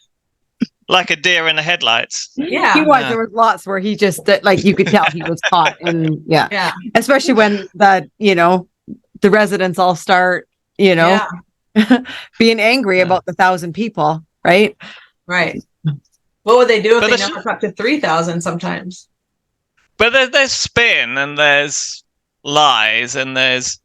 Like a deer in the headlights. Yeah. He was. There was lots where he just, like, you could tell he was caught. And yeah. Especially when the residents all start, being angry about the 1,000 people. Right. Right. What would they do if they know it's up to 3,000 sometimes? But there's spin and there's lies and there's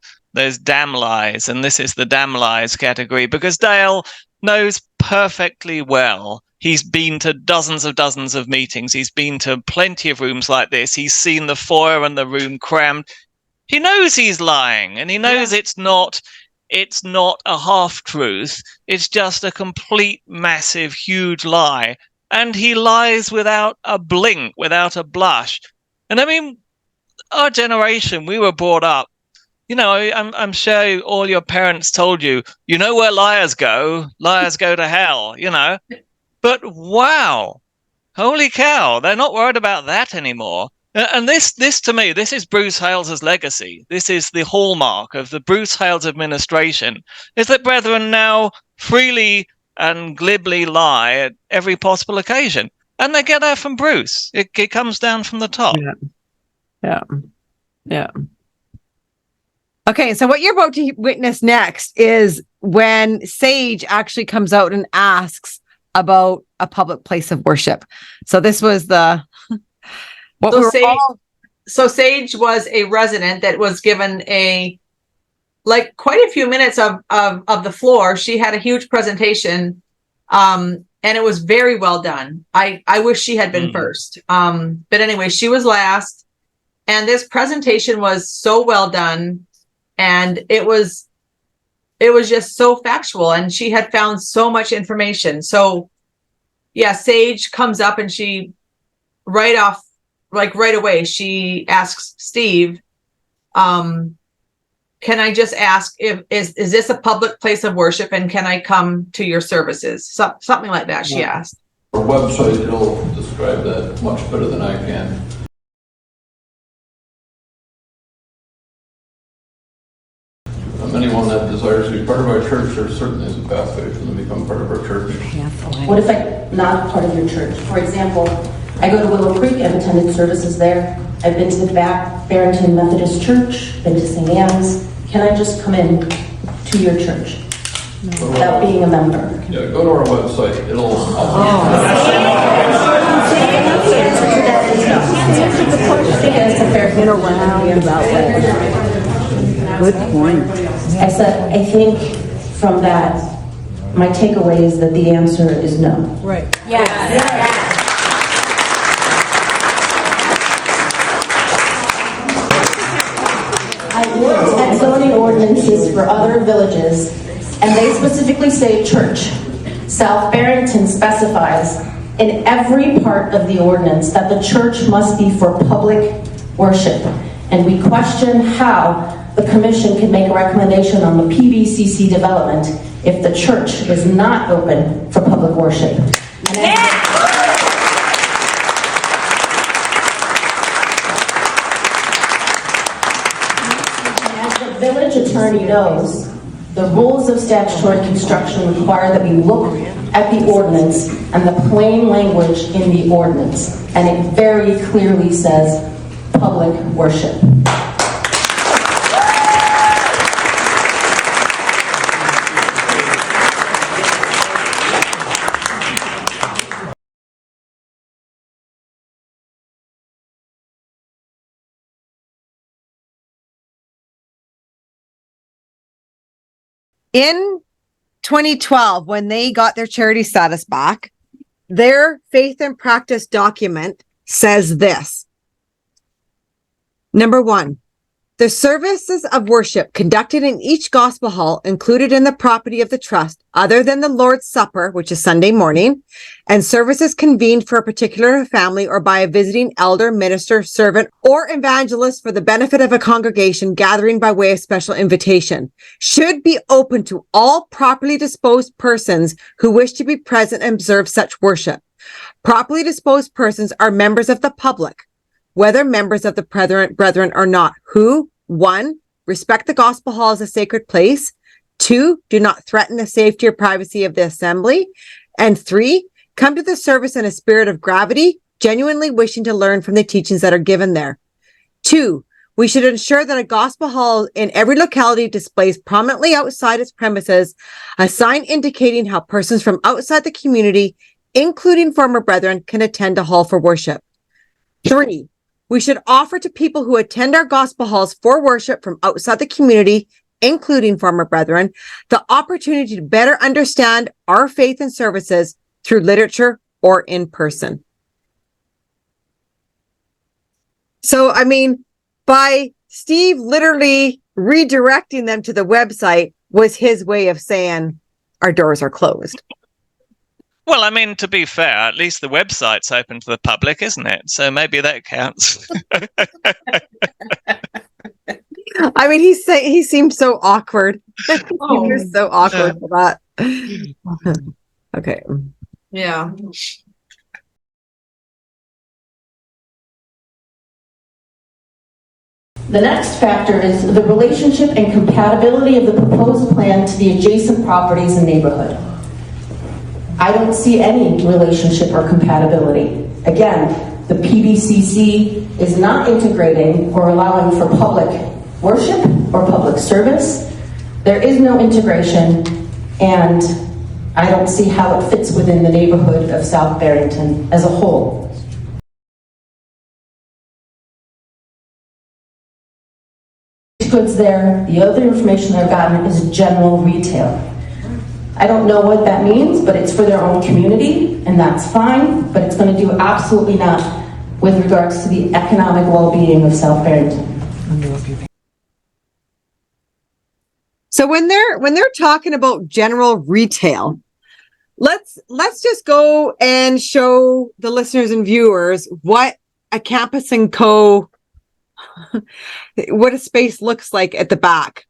damn lies. And this is the damn lies category because Dale knows perfectly well. He's been to dozens of meetings. He's been to plenty of rooms like this. He's seen the foyer and the room crammed. He knows he's lying and he knows it's not a half-truth. It's just a complete, massive, huge lie. And he lies without a blink, without a blush. And I mean, our generation, we were brought up, I'm sure all your parents told you, where liars go to hell, But wow, holy cow, they're not worried about that anymore. And this to me, this is Bruce Hales' legacy. This is the hallmark of the Bruce Hales administration, is that brethren now freely and glibly lie at every possible occasion. And they get that from Bruce. It comes down from the top. Yeah. Okay, so what you're about to witness next is when Sage actually comes out and asks about a public place of worship. So this was So Sage was a resident that was given quite a few minutes of the floor. She had a huge presentation. And and it was very well done. I wish she had been first. But anyway, she was last, and this presentation was so well done, and it was just so factual, and she had found so much information. So yeah, Sage comes up and she right away, she asks Steve, can I just ask is this a public place of worship, and can I come to your services? Something like that, she asked. Our website, it'll describe that much better than I can. Anyone that desires to be part of our church, there certainly is a pathway for them to become part of our church. What if I'm not part of your church? For example, I go to Willow Creek, I've attended services there. I've been to the Barrington Methodist Church, been to St. Anne's. Can I just come in to your church without being a member? Yeah, go to our website. It'll... Good point. I said, I think from that, my takeaway is that the answer is no. Right. I looked at zoning ordinances for other villages, and they specifically say church. South Barrington specifies in every part of the ordinance that the church must be for public worship. And we question how the commission can make a recommendation on the PBCC development if the church is not open for public worship. As the village attorney knows, the rules of statutory construction require that we look at the ordinance and the plain language in the ordinance, and it very clearly says public worship. In 2012, when they got their charity status back, their faith and practice document says this. Number 1, the services of worship conducted in each gospel hall included in the property of the trust, other than the Lord's Supper, which is Sunday morning, and services convened for a particular family or by a visiting elder, minister, servant, or evangelist for the benefit of a congregation gathering by way of special invitation, should be open to all properly disposed persons who wish to be present and observe such worship. Properly disposed persons are members of the public, whether members of the brethren or not, who, 1, respect the gospel hall as a sacred place, 2, do not threaten the safety or privacy of the assembly, and 3, come to the service in a spirit of gravity, genuinely wishing to learn from the teachings that are given there. 2, we should ensure that a gospel hall in every locality displays prominently outside its premises a sign indicating how persons from outside the community, including former brethren, can attend a hall for worship. 3, we should offer to people who attend our gospel halls for worship from outside the community, including former brethren, the opportunity to better understand our faith and services through literature or in person. So, I mean, by Steve literally redirecting them to the website was his way of saying our doors are closed. Well, I mean, to be fair, at least the website's open to the public, isn't it? So maybe that counts. I mean, he seemed so awkward. He was so awkward for that. Okay. Yeah. The next factor is the relationship and compatibility of the proposed plan to the adjacent properties and neighborhood. I don't see any relationship or compatibility. Again, the PBCC is not integrating or allowing for public worship or public service. There is no integration, and I don't see how it fits within the neighborhood of South Barrington as a whole. Goods there, the other information I've gotten is general retail. I don't know what that means, but it's for their own community, and that's fine, but it's going to do absolutely not with regards to the economic well-being of South Barrington. So when they're talking about general retail, let's just go and show the listeners and viewers what a Campus & Co. what a space looks like at the back.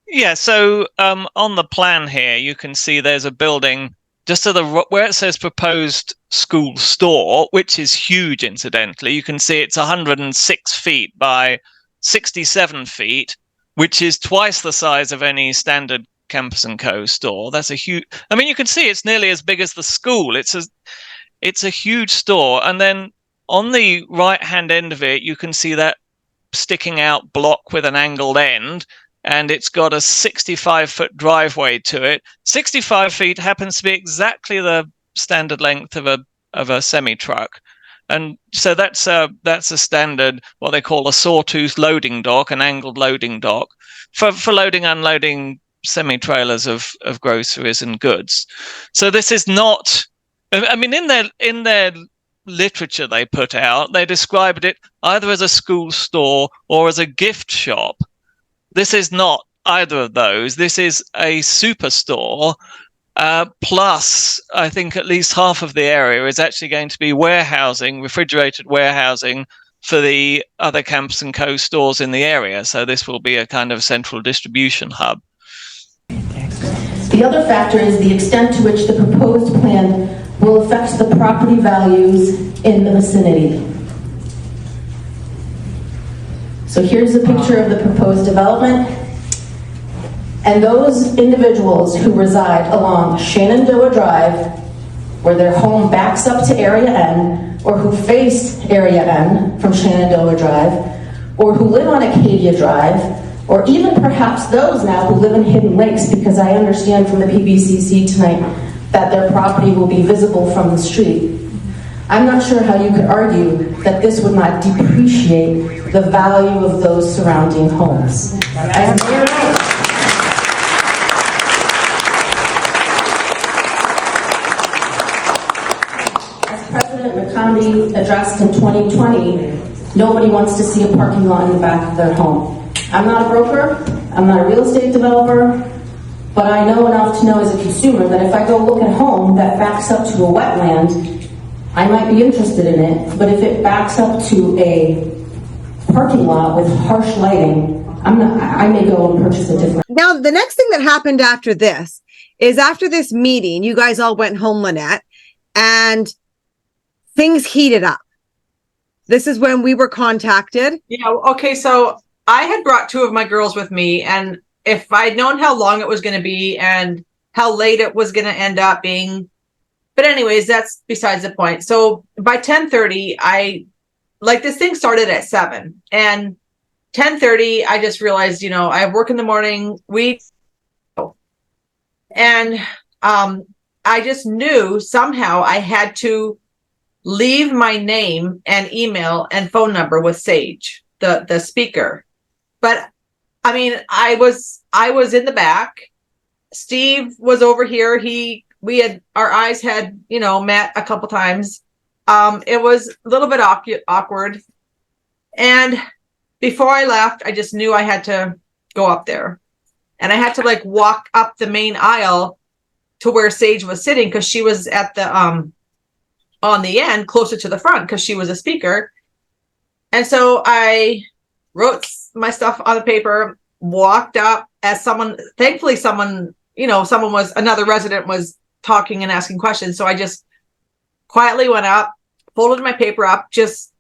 Yeah, so on the plan here, you can see there's a building just to the where it says proposed school store, which is huge, incidentally. You can see it's 106 feet by 67 feet, which is twice the size of any standard Campus & Co. store. That's a huge. I mean, you can see it's nearly as big as the school. It's a huge store, and then on the right-hand end of it, you can see that sticking out block with an angled end. And it's got a 65-foot driveway to it. 65 feet happens to be exactly the standard length of a semi-truck. And so that's a standard, what they call a sawtooth loading dock, an angled loading dock, for loading, unloading semi-trailers of groceries and goods. So this is not, I mean, in their literature they put out, they described it either as a school store or as a gift shop. This is not either of those. This is a superstore. Plus, I think at least half of the area is actually going to be warehousing, refrigerated warehousing for the other Campus & Co. stores in the area. So this will be a kind of central distribution hub. The other factor is the extent to which the proposed plan will affect the property values in the vicinity. So here's a picture of the proposed development. And those individuals who reside along Shenandoah Drive, where their home backs up to Area N, or who face Area N from Shenandoah Drive, or who live on Acadia Drive, or even perhaps those now who live in Hidden Lakes, because I understand from the PBCC tonight that their property will be visible from the street. I'm not sure how you could argue that this would not depreciate the value of those surrounding homes. As President McConaughey addressed in 2020, nobody wants to see a parking lot in the back of their home. I'm not a broker, I'm not a real estate developer, but I know enough to know as a consumer that if I go look at a home that backs up to a wetland, I might be interested in it, but if it backs up to a parking lot with harsh lighting, I may go and purchase a different. Now, the next thing that happened after this is after this meeting, you guys all went home, Lynette, and things heated up. This is when we were contacted. Yeah, okay, so I had brought two of my girls with me, and if I'd known how long it was going to be and how late it was going to end up being, but anyways, that's besides the point. So by 10:30, this thing started at 7, and 10:30, I just realized, I have work in the morning. And I just knew somehow I had to leave my name and email and phone number with Sage, the speaker. But I mean, I was in the back. Steve was over here. Our eyes had, met a couple times. It was a little bit awkward. And before I left, I just knew I had to go up there. And I had to walk up the main aisle to where Sage was sitting, because she was at the, on the end, closer to the front, because she was a speaker. And so I wrote my stuff on the paper, walked up as thankfully another resident was talking and asking questions. So I just quietly went up, folded my paper up, just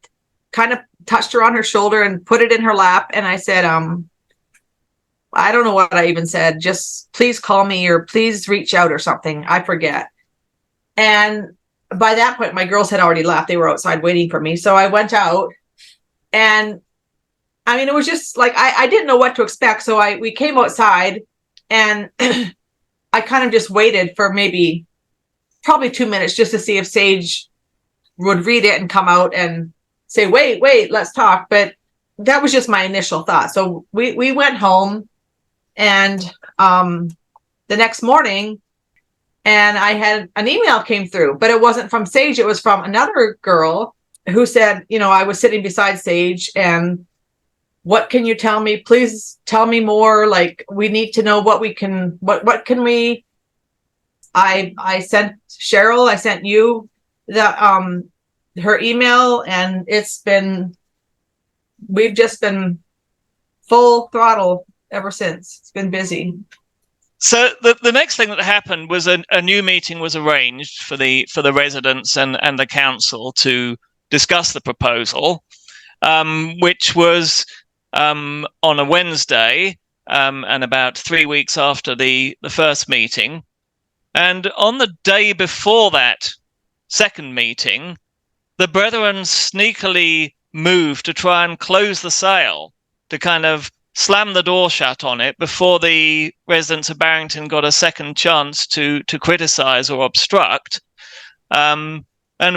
kind of touched her on her shoulder and put it in her lap. And I said, I don't know what I even said. Just please call me or please reach out or something. I forget. And by that point, my girls had already left. They were outside waiting for me. So I went out, and I mean, it was just I didn't know what to expect. So we came outside, and I kind of just waited for probably 2 minutes just to see if Sage would read it and come out and say, wait, let's talk. But that was just my initial thought. So we went home, and the next morning, and I had an email came through, but it wasn't from Sage. It was from another girl who said, I was sitting beside Sage, and what can you tell me? Please tell me more. Like, we need to know what can we, I sent Cheryl, I sent you her email, and we've just been full throttle ever since. It's been busy. So the next thing that happened was a new meeting was arranged for the residents and the council to discuss the proposal, which was on a Wednesday, and about 3 weeks after the first meeting. And on the day before that second meeting, the Brethren sneakily moved to try and close the sale, to kind of slam the door shut on it before the residents of Barrington got a second chance to criticize or obstruct. And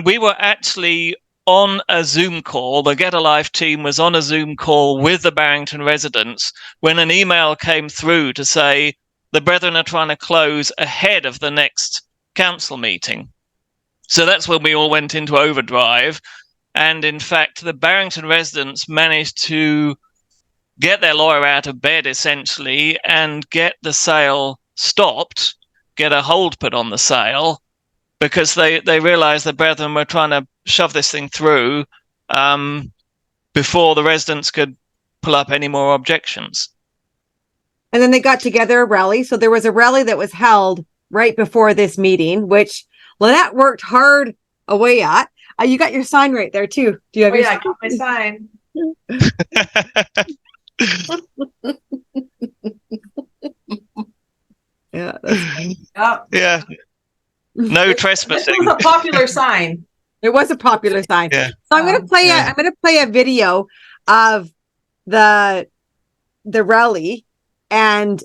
we were actually on a Zoom call. The Get a Life team was on a Zoom call with the Barrington residents when an email came through to say the Brethren are trying to close ahead of the next council meeting. So that's when we all went into overdrive. And in fact, the Barrington residents managed to get their lawyer out of bed, essentially, and get the sale stopped, get a hold put on the sale, because they realized the Brethren were trying to shove this thing through before the residents could pull up any more objections. And then they got together a rally. So there was a rally that was held right before this meeting, which Lynette worked hard away at. You got your sign right there too. Do you have your sign? I got my sign. Yeah, that's fine. Yeah. No trespassing. It was a popular sign. It was a popular sign. Yeah. So I'm going to play a video of the rally, and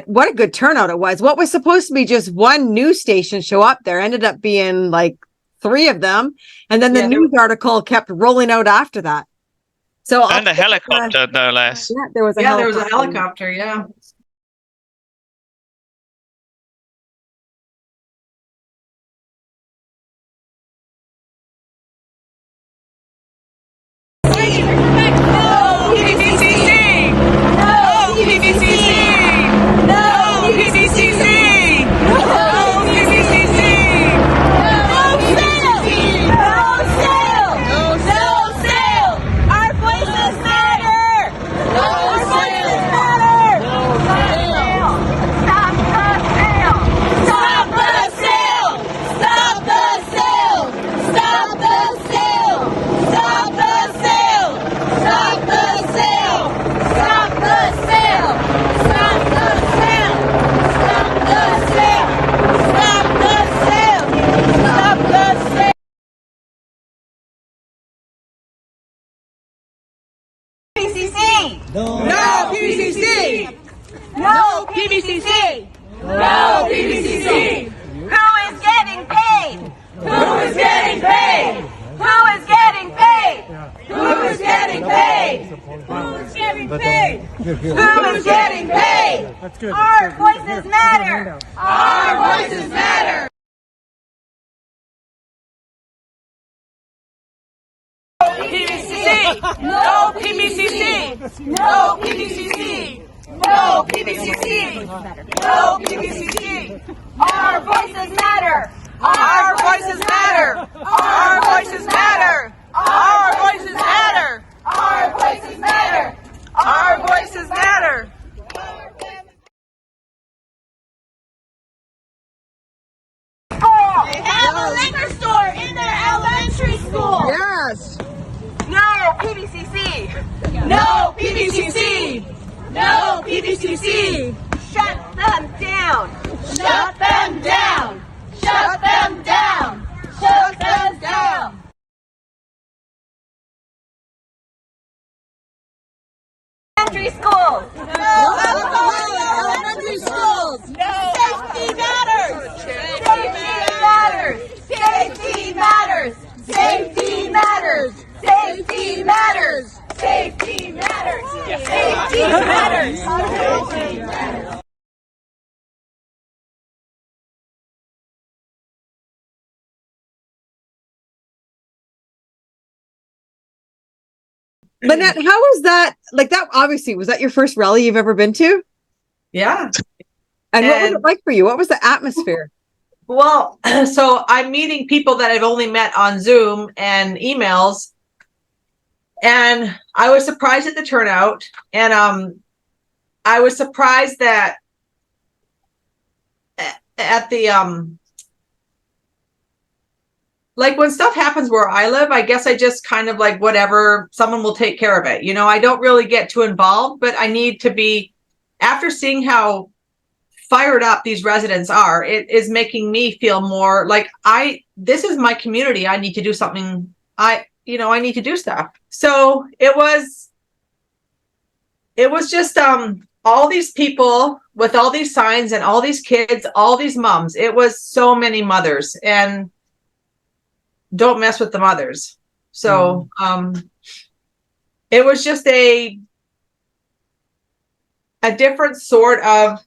what a good turnout it was. What was supposed to be just one news station show up there ended up being like 3 of them, and then the news article kept rolling out after that. So and a helicopter, no less. Yeah, there was a helicopter. Yeah. No PBCC! No PBCC! No PBCC! Who is getting paid? Who is getting paid? Who is getting paid? Who is geting paid? Who is getting paid? Who is getting paid? That's good. Our voices matter. Our voices matter. PBCC! No PBCC! No PBCC! No PBCC! No PBCC! Our voices matter! Our voices matter! Our voices matter! Our voices matter! Our voices matter! Our voices matter! They have a liquor store in their elementary school! Yes! No PBCC! No PBCC! No PBCC! Shut them down! Shut them down! Shut them down! Shut them down! Elementary schools! No elementary schools! No! Safety matters! Safety matters! Safety matters! Safety matters! Safety matters! Safety matters! Safety matters! Safety matters! Lynette, how was that? Like that, obviously, was that your first rally you've ever been to? Yeah. And what was it like for you? What was the atmosphere? Well, so I'm meeting people that I've only met on Zoom and emails. And I was surprised at the turnout. And I was surprised that at the like when stuff happens where I live, I guess I just kind of like whatever, someone will take care of it. You know, I don't really get too involved, but I need to be, after seeing how fired up these residents are, it is making me feel more like this is my community. I need to do something. I need to do stuff. So it was just all these people with all these signs and all these kids, all these moms. It was so many mothers, and don't mess with the mothers. So it was just a different sort of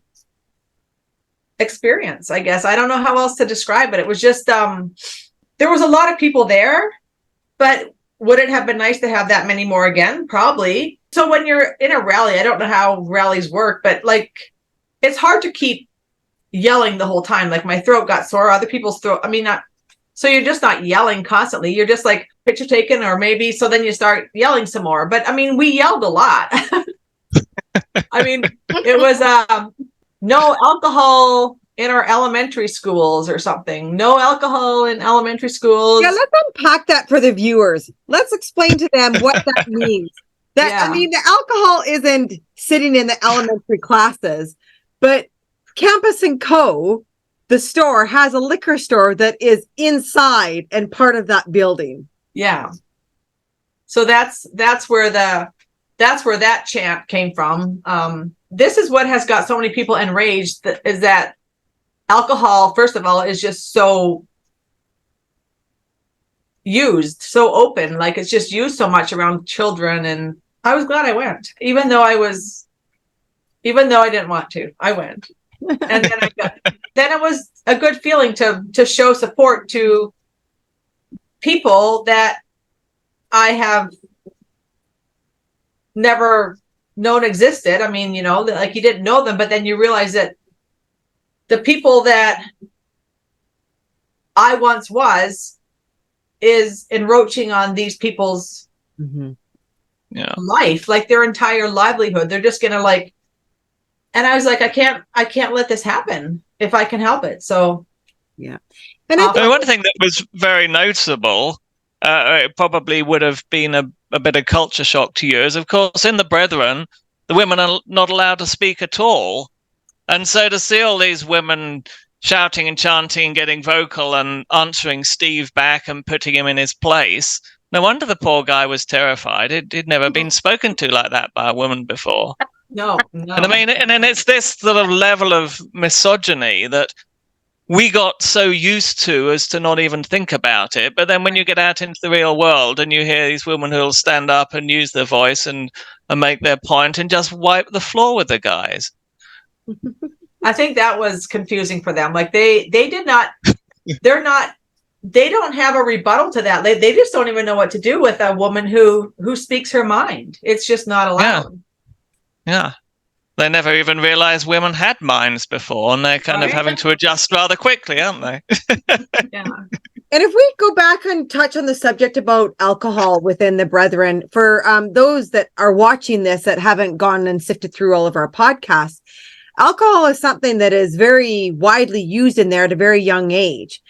experience, I guess. I don't know how else to describe it. It was just there was a lot of people there, but would it have been nice to have that many more again? Probably. So when you're in a rally, I don't know how rallies work, but like it's hard to keep yelling the whole time. Like my throat got sore, other people's throat. I mean, not. So you're just not yelling constantly. You're just like picture taken, or maybe so then you start yelling some more. But I mean, we yelled a lot. I mean, it was no alcohol in our elementary schools or something. No alcohol in elementary schools. Yeah, let's unpack that for the viewers. Let's explain to them what that means. I mean, the alcohol isn't sitting in the elementary classes, but Campus & Co., the store, has a liquor store that is inside and part of that building. Yeah. So that's where that chant came from. This is what has got so many people enraged, is that alcohol, first of all, is just so used, so open, like it's just used so much around children. And I was glad I went, even though I didn't want to. I went. And then it was a good feeling to show support to people that I have never known existed. I mean, like you didn't know them, but then you realize that the people that I once was is encroaching on these people's life, like their entire livelihood. They're just gonna like. And I was like, I can't let this happen if I can help it. So, yeah. And one thing that was very noticeable, it probably would have been a bit of culture shock to you, is of course in the Brethren, the women are not allowed to speak at all. And so to see all these women shouting and chanting and getting vocal and answering Steve back and putting him in his place, no wonder the poor guy was terrified. He'd never been spoken to like that by a woman before. No. And I mean, and then it's this sort of level of misogyny that we got so used to as to not even think about it. But then when you get out into the real world and you hear these women who'll stand up and use their voice and make their point and just wipe the floor with the guys. I think that was confusing for them. Like they did not, they don't have a rebuttal to that. They just don't even know what to do with a woman who speaks her mind. It's just not allowed. Yeah. They never even realized women had minds before, and they're kind of having to adjust rather quickly, aren't they? Yeah. And if we go back and touch on the subject about alcohol within the Brethren, for those that are watching this that haven't gone and sifted through all of our podcasts, alcohol is something that is very widely used in there at a very young age.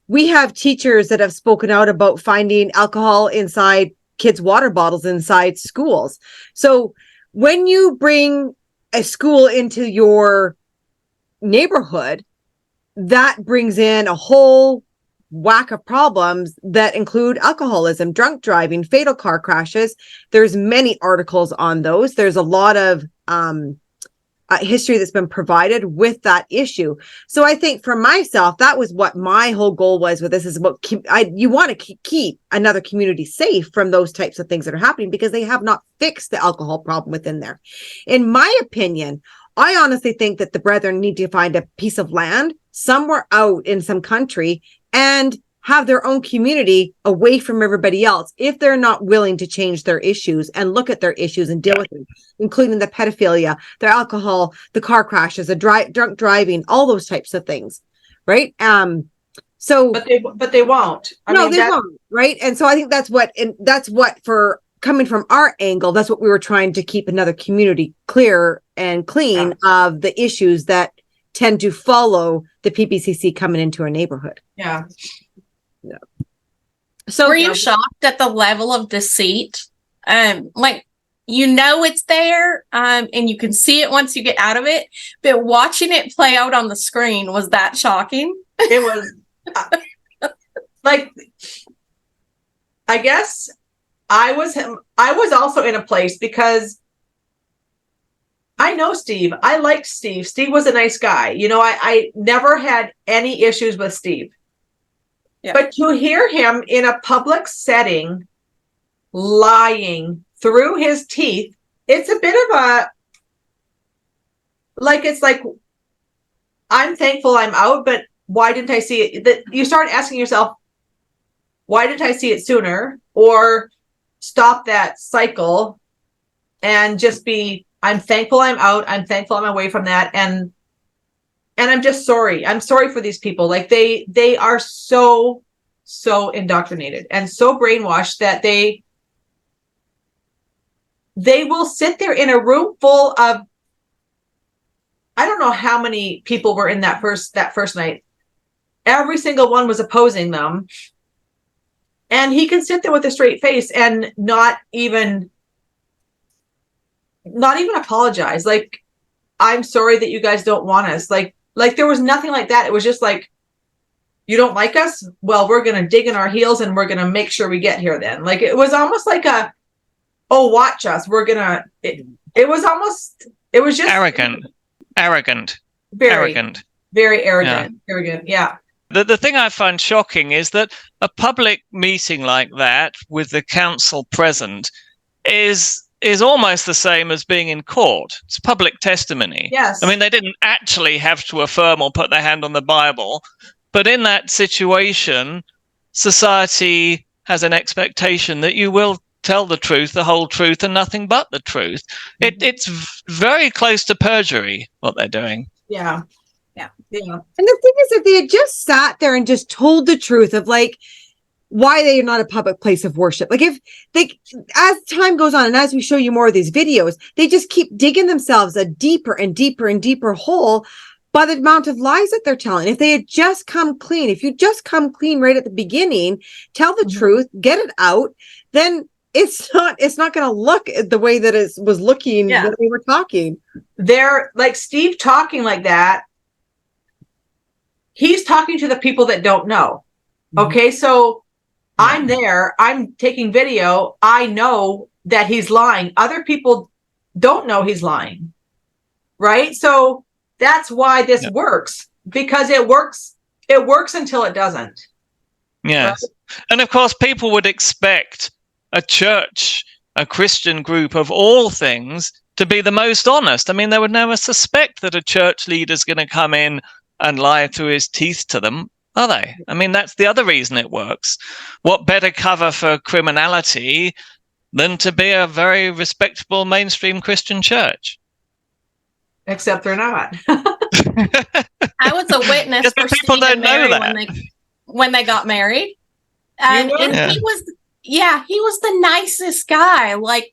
We have teachers that have spoken out about finding alcohol inside kids' water bottles inside schools. So when you bring a school into your neighborhood, that brings in a whole whack of problems that include alcoholism, drunk driving, fatal car crashes. There's many articles on those. There's a lot of history that's been provided with that issue. So I think for myself, that was what my whole goal was with this, is about you want to keep another community safe from those types of things that are happening, because they have not fixed the alcohol problem within there. In my opinion, I honestly think that the Brethren need to find a piece of land somewhere out in some country and have their own community away from everybody else if they're not willing to change their issues and look at their issues and deal with them, including the pedophilia, the alcohol, the car crashes, the drunk driving, all those types of things, right? So, but they won't. They won't, right? And so I think that's what for coming from our angle, that's what we were trying to keep another community clear and clean of the issues that tend to follow the PBCC coming into a neighborhood. Yeah. So were you shocked at the level of deceit? Like, it's there, and you can see it once you get out of it, but watching it play out on the screen, was that shocking? It was like, I guess I was also in a place because I know Steve. I liked Steve. Steve was a nice guy. I never had any issues with Steve. Yeah. But to hear him in a public setting lying through his teeth, it's a bit of it's like, I'm thankful I'm out, but why didn't I see it? That you start asking yourself, why didn't I see it sooner? Or stop that cycle and just be, I'm thankful I'm out. I'm thankful I'm away from that. And I'm just sorry. I'm sorry for these people. Like they are so indoctrinated and so brainwashed that they will sit there in a room full of, I don't know how many people were in that first night. Every single one was opposing them. And he can sit there with a straight face and not even apologize. Like, I'm sorry that you guys don't want us. Like there was nothing like that. It was just like, you don't like us? Well, we're going to dig in our heels and we're going to make sure we get here then. Like, it was almost like watch us. We're going to, it was just arrogant. Very arrogant. Very arrogant. Yeah. Arrogant. Yeah. The thing I find shocking is that a public meeting like that with the council present is almost the same as being in court. It's public testimony. Yes. I mean, they didn't actually have to affirm or put their hand on the Bible, but in that situation, society has an expectation that you will tell the truth, the whole truth, and nothing but the truth. It's very close to perjury, what they're doing. Yeah. And the thing is, if they had just sat there and just told the truth of why they are not a public place of worship, like if they, as time goes on and as we show you more of these videos, they just keep digging themselves a deeper and deeper and deeper hole by the amount of lies that they're telling. If they had just come clean, if you just come clean right at the beginning, tell the truth, get it out, then it's not going to look the way that it was looking when we were talking. They're like Steve talking like that. He's talking to the people that don't know. Okay, so I'm there. I'm taking video. I know that he's lying. Other people don't know he's lying. Right? So that's why this works. Because it works. It works until it doesn't. Yes. Right? And of course, people would expect a church, a Christian group of all things, to be the most honest. I mean, they would never suspect that a church leader is going to come in and lie through his teeth to them, are they? I mean, that's the other reason it works. What better cover for criminality than to be a very respectable mainstream Christian church? Except they're not. I was a witness for people don't know that. When they got married. And he was the nicest guy. Like,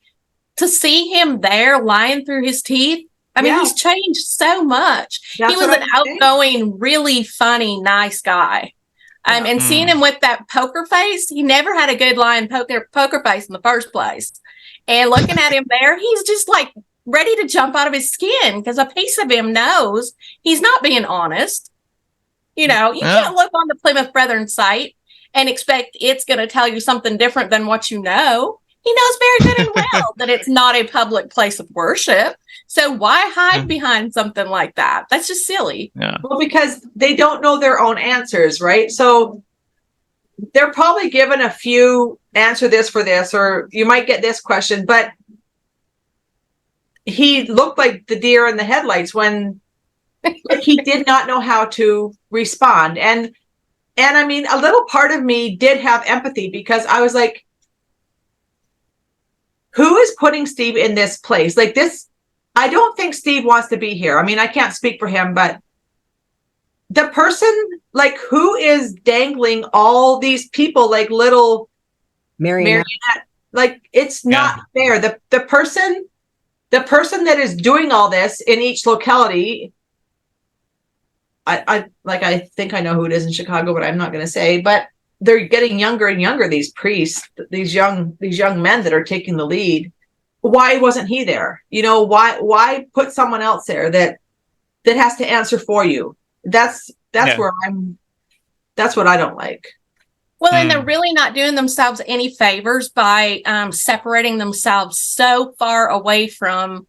to see him there lying through his teeth, I mean, he's changed so much. He was an outgoing, really funny, nice guy. And seeing him with that poker face, he never had a good lying poker face in the first place. And looking at him there, he's just like ready to jump out of his skin because a piece of him knows he's not being honest. You can't look on the Plymouth Brethren site and expect it's going to tell you something different than what you know. He knows very good and well that it's not a public place of worship. So why hide behind something like that? That's just silly. Yeah. Well, because they don't know their own answers, right? So they're probably given a few answer this for this, or you might get this question, but he looked like the deer in the headlights when he did not know how to respond. And And I mean, a little part of me did have empathy because I was like, who is putting Steve in this place? Like this, I don't think Steve wants to be here. I mean, I can't speak for him, but the person, like, who is dangling all these people like little marionette? Like, it's not fair. The person that is doing all this in each locality, I think I know who it is in Chicago, but I'm not going to say, but they're getting younger and younger, these priests, these young men that are taking the lead. Why wasn't he there? You know, why put someone else there that has to answer for you? That's where that's what I don't like. Well, and they're really not doing themselves any favors by separating themselves so far away from,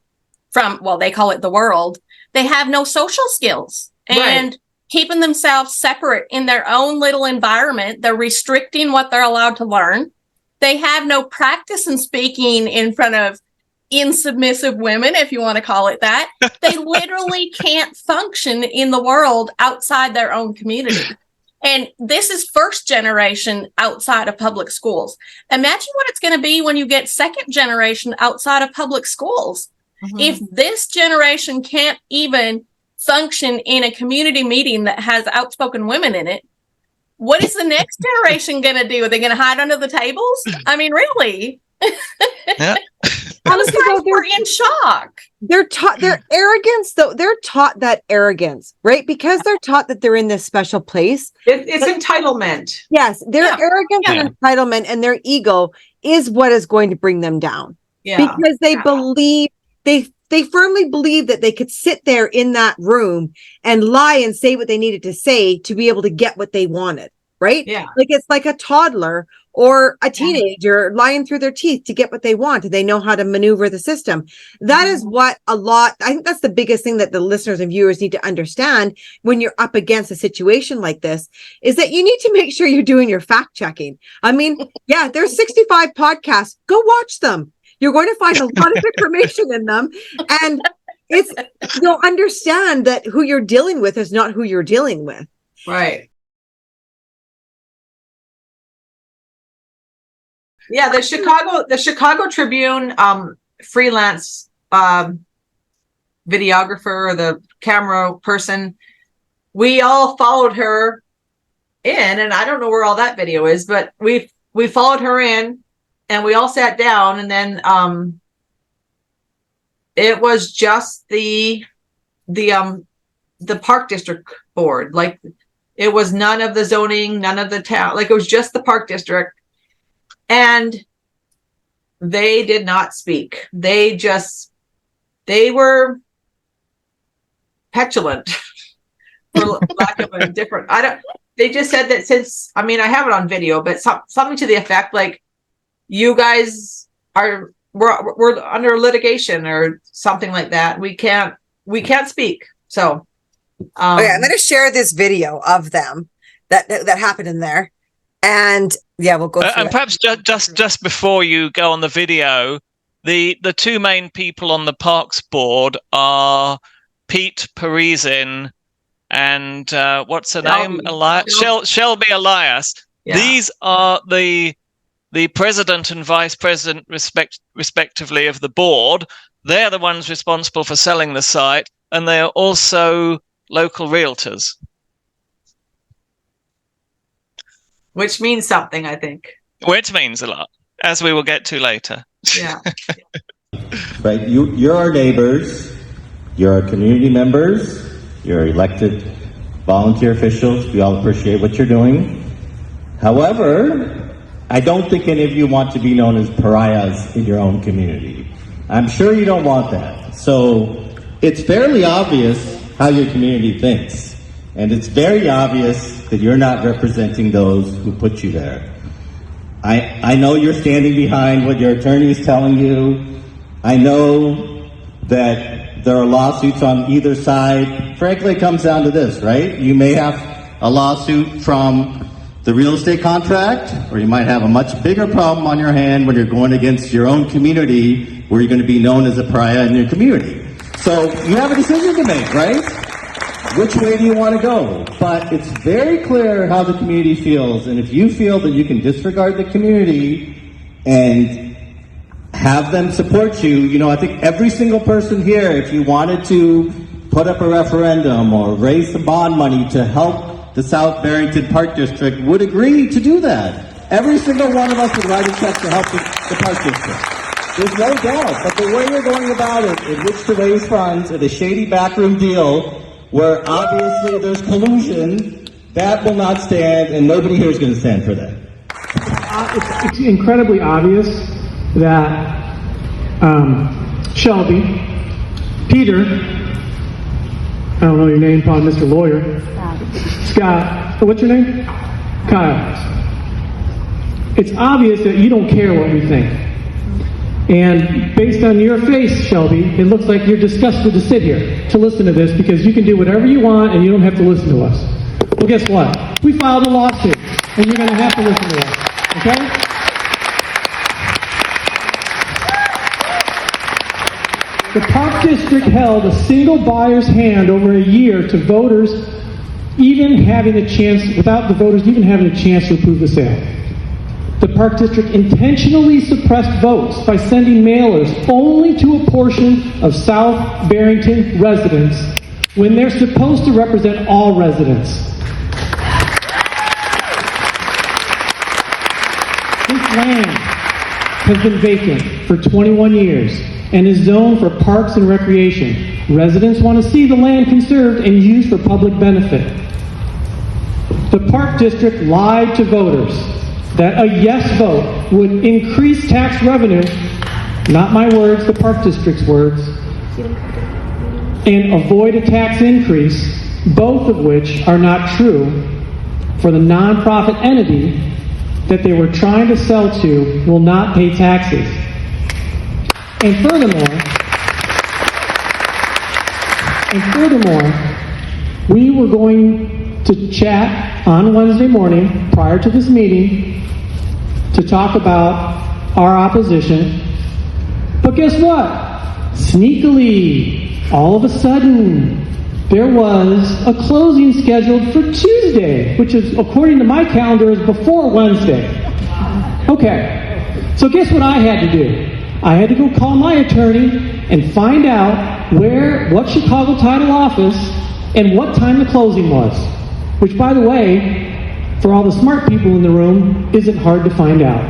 well, they call it the world. They have no social skills and keeping themselves separate in their own little environment. They're restricting what they're allowed to learn. They have no practice in speaking in front of insubmissive women, if you want to call it that. They literally can't function in the world outside their own community. And this is first generation outside of public schools. Imagine what it's going to be when you get second generation outside of public schools. Mm-hmm. If this generation can't even function in a community meeting that has outspoken women in it, what is the next generation going to do? Are they going to hide under the tables? I mean, really? Yeah. Honestly, we're in shock. They're taught their arrogance, though. They're taught that arrogance, right? Because they're taught that they're in this special place. It's entitlement. Yes, their arrogance and entitlement and their ego is what is going to bring them down. Yeah. Because they believe, they firmly believe that they could sit there in that room and lie and say what they needed to say to be able to get what they wanted, right? Yeah. Like it's like a toddler or a teenager lying through their teeth to get what they want. They know how to maneuver the system. That is what I think that's the biggest thing that the listeners and viewers need to understand when you're up against a situation like this, is that you need to make sure you're doing your fact checking. I mean, there's 65 podcasts. Go watch them. You're going to find a lot of information in them. And you'll understand that who you're dealing with is not who you're dealing with. Right. Yeah, the Chicago Tribune freelance videographer, or the camera person, we all followed her in, and I don't know where all that video is, but we followed her in, and we all sat down, and then it was just the park district board. Like, it was none of the zoning, none of the town, like it was just the park district. And they did not speak. They were petulant, for lack of a different. They just said that I have it on video, but something to the effect like, you guys we're under litigation or something like that. We can't speak. So, I'm going to share this video of them that happened in there. And we'll go through and perhaps just before you go on the video, the two main people on the Parks board are Pete Parisian and what's her name? Shelby Elias. Yeah. These are the president and vice president respectively of the board. They're the ones responsible for selling the site, and they're also local realtors. Which means something, I think. Which means a lot, as we will get to later. Yeah. Right. You're our neighbors. You're our community members. You're elected volunteer officials. We all appreciate what you're doing. However, I don't think any of you want to be known as pariahs in your own community. I'm sure you don't want that. So it's fairly obvious how your community thinks. And it's very obvious that you're not representing those who put you there. I know you're standing behind what your attorney is telling you. I know that there are lawsuits on either side. Frankly, it comes down to this, right? You may have a lawsuit from the real estate contract, or you might have a much bigger problem on your hand when you're going against your own community, where you're going to be known as a pariah in your community. So you have a decision to make, right? which way do you want to go? But it's very clear how the community feels, and if you feel that you can disregard the community and have them support you, I think every single person here, if you wanted to put up a referendum or raise some bond money to help the South Barrington Park District, would agree to do that. Every single one of us would write a check to help the Park District. There's no doubt, but the way you're going about it, in which to raise funds at a shady backroom deal, where obviously there's collusion, that will not stand, and nobody here is going to stand for that. It's incredibly obvious that Shelby, Peter, I don't know your name, probably Mr. Lawyer, Scott, what's your name? Kyle. It's obvious that you don't care what we think. And based on your face, Shelby, it looks like you're disgusted to sit here to listen to this because you can do whatever you want and you don't have to listen to us. Well, guess what? We filed a lawsuit and you're going to have to listen to us. Okay? The Park District held a single buyer's hand over a year to voters even having a chance, without the voters even having a chance to approve the sale. The Park District intentionally suppressed votes by sending mailers only to a portion of South Barrington residents when they're supposed to represent all residents. This land has been vacant for 21 years and is zoned for parks and recreation. Residents want to see the land conserved and used for public benefit. The Park District lied to voters that a yes vote would increase tax revenue, not my words, the Park District's words, and avoid a tax increase, both of which are not true for the nonprofit entity that they were trying to sell to will not pay taxes. And furthermore, we were going to chat on Wednesday morning prior to this meeting to talk about our opposition. But guess what? Sneakily, all of a sudden, there was a closing scheduled for Tuesday, which is, according to my calendar, is before Wednesday. Okay, so guess what I had to do? I had to go call my attorney and find out what Chicago title office and what time the closing was, which, by the way, for all the smart people in the room, isn't hard to find out.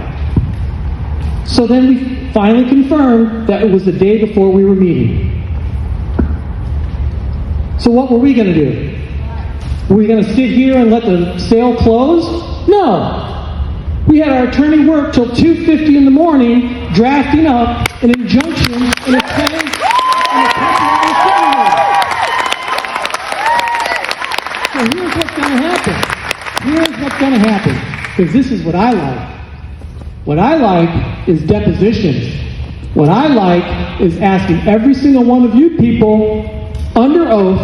So then we finally confirmed that it was the day before we were meeting. So what were we going to do? Were we going to sit here and let the sale close? No. We had our attorney work till 2:50 in the morning drafting up an injunction in a tenant in a temporary sitting room. So here's what's going to happen. Here's what's going to happen, because this is what I like. What I like is depositions. What I like is asking every single one of you people under oath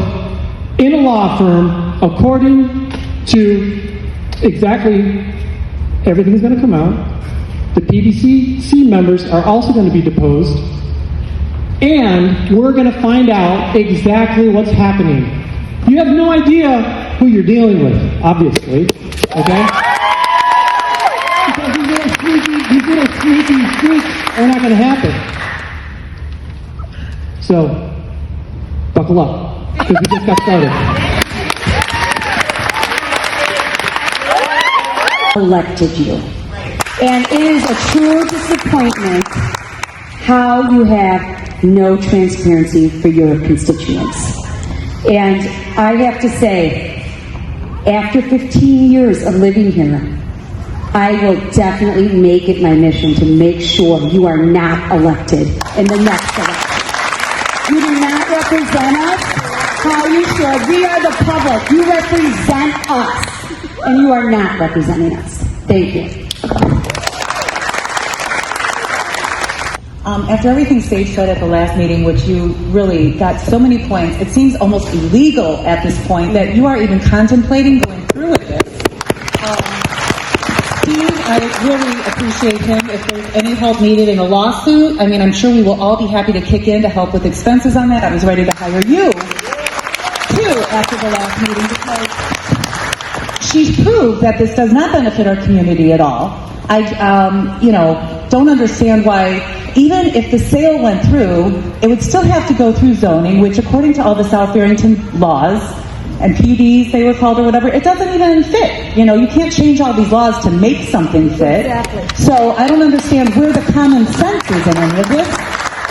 in a law firm, according to exactly everything's going to come out. The PBCC members are also going to be deposed, and we're going to find out exactly what's happening. You have no idea who you're dealing with, obviously, okay? Because these little sneaky streaks are not going to happen. So, buckle up, because we just got started. Elected you. And it is a true disappointment how you have no transparency for your constituents. And I have to say, after 15 years of living here, I will definitely make it my mission to make sure you are not elected in the next election. You do not represent us how you should. We are the public. You represent us, and you are not representing us. Thank you. After everything Sage said at the last meeting, which you really got so many points, it seems almost illegal at this point that you are even contemplating going through with this. Steve, I really appreciate him. If there's any help needed in a lawsuit, I mean, I'm sure we will all be happy to kick in to help with expenses on that. I was ready to hire you to through after the last meeting because she's proved that this does not benefit our community at all. I, don't understand why, even if the sale went through, it would still have to go through zoning, which according to all the South Barrington laws, and PDs they were called or whatever, it doesn't even fit. You can't change all these laws to make something fit. Exactly. So I don't understand where the common sense is in any of this.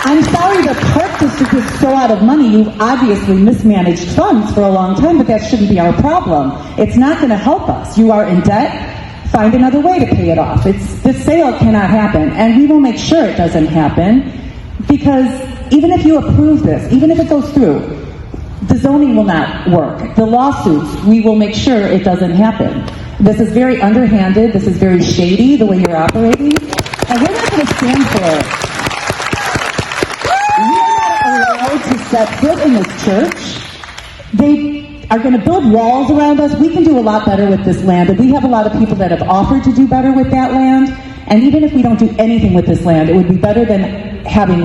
I'm sorry the park district is so out of money. You've obviously mismanaged funds for a long time, but that shouldn't be our problem. It's not going to help us. You are in debt. Find another way to pay it off. This sale cannot happen, and we will make sure it doesn't happen, because even if you approve this, even if it goes through, the zoning will not work. The lawsuits, we will make sure it doesn't happen. This is very underhanded. This is very shady, the way you're operating, and we're not going to stand for it. We are not allowed to set foot in this church. They are going to build walls around us. We can do a lot better with this land, and we have a lot of people that have offered to do better with that land. And even if we don't do anything with this land, it would be better than having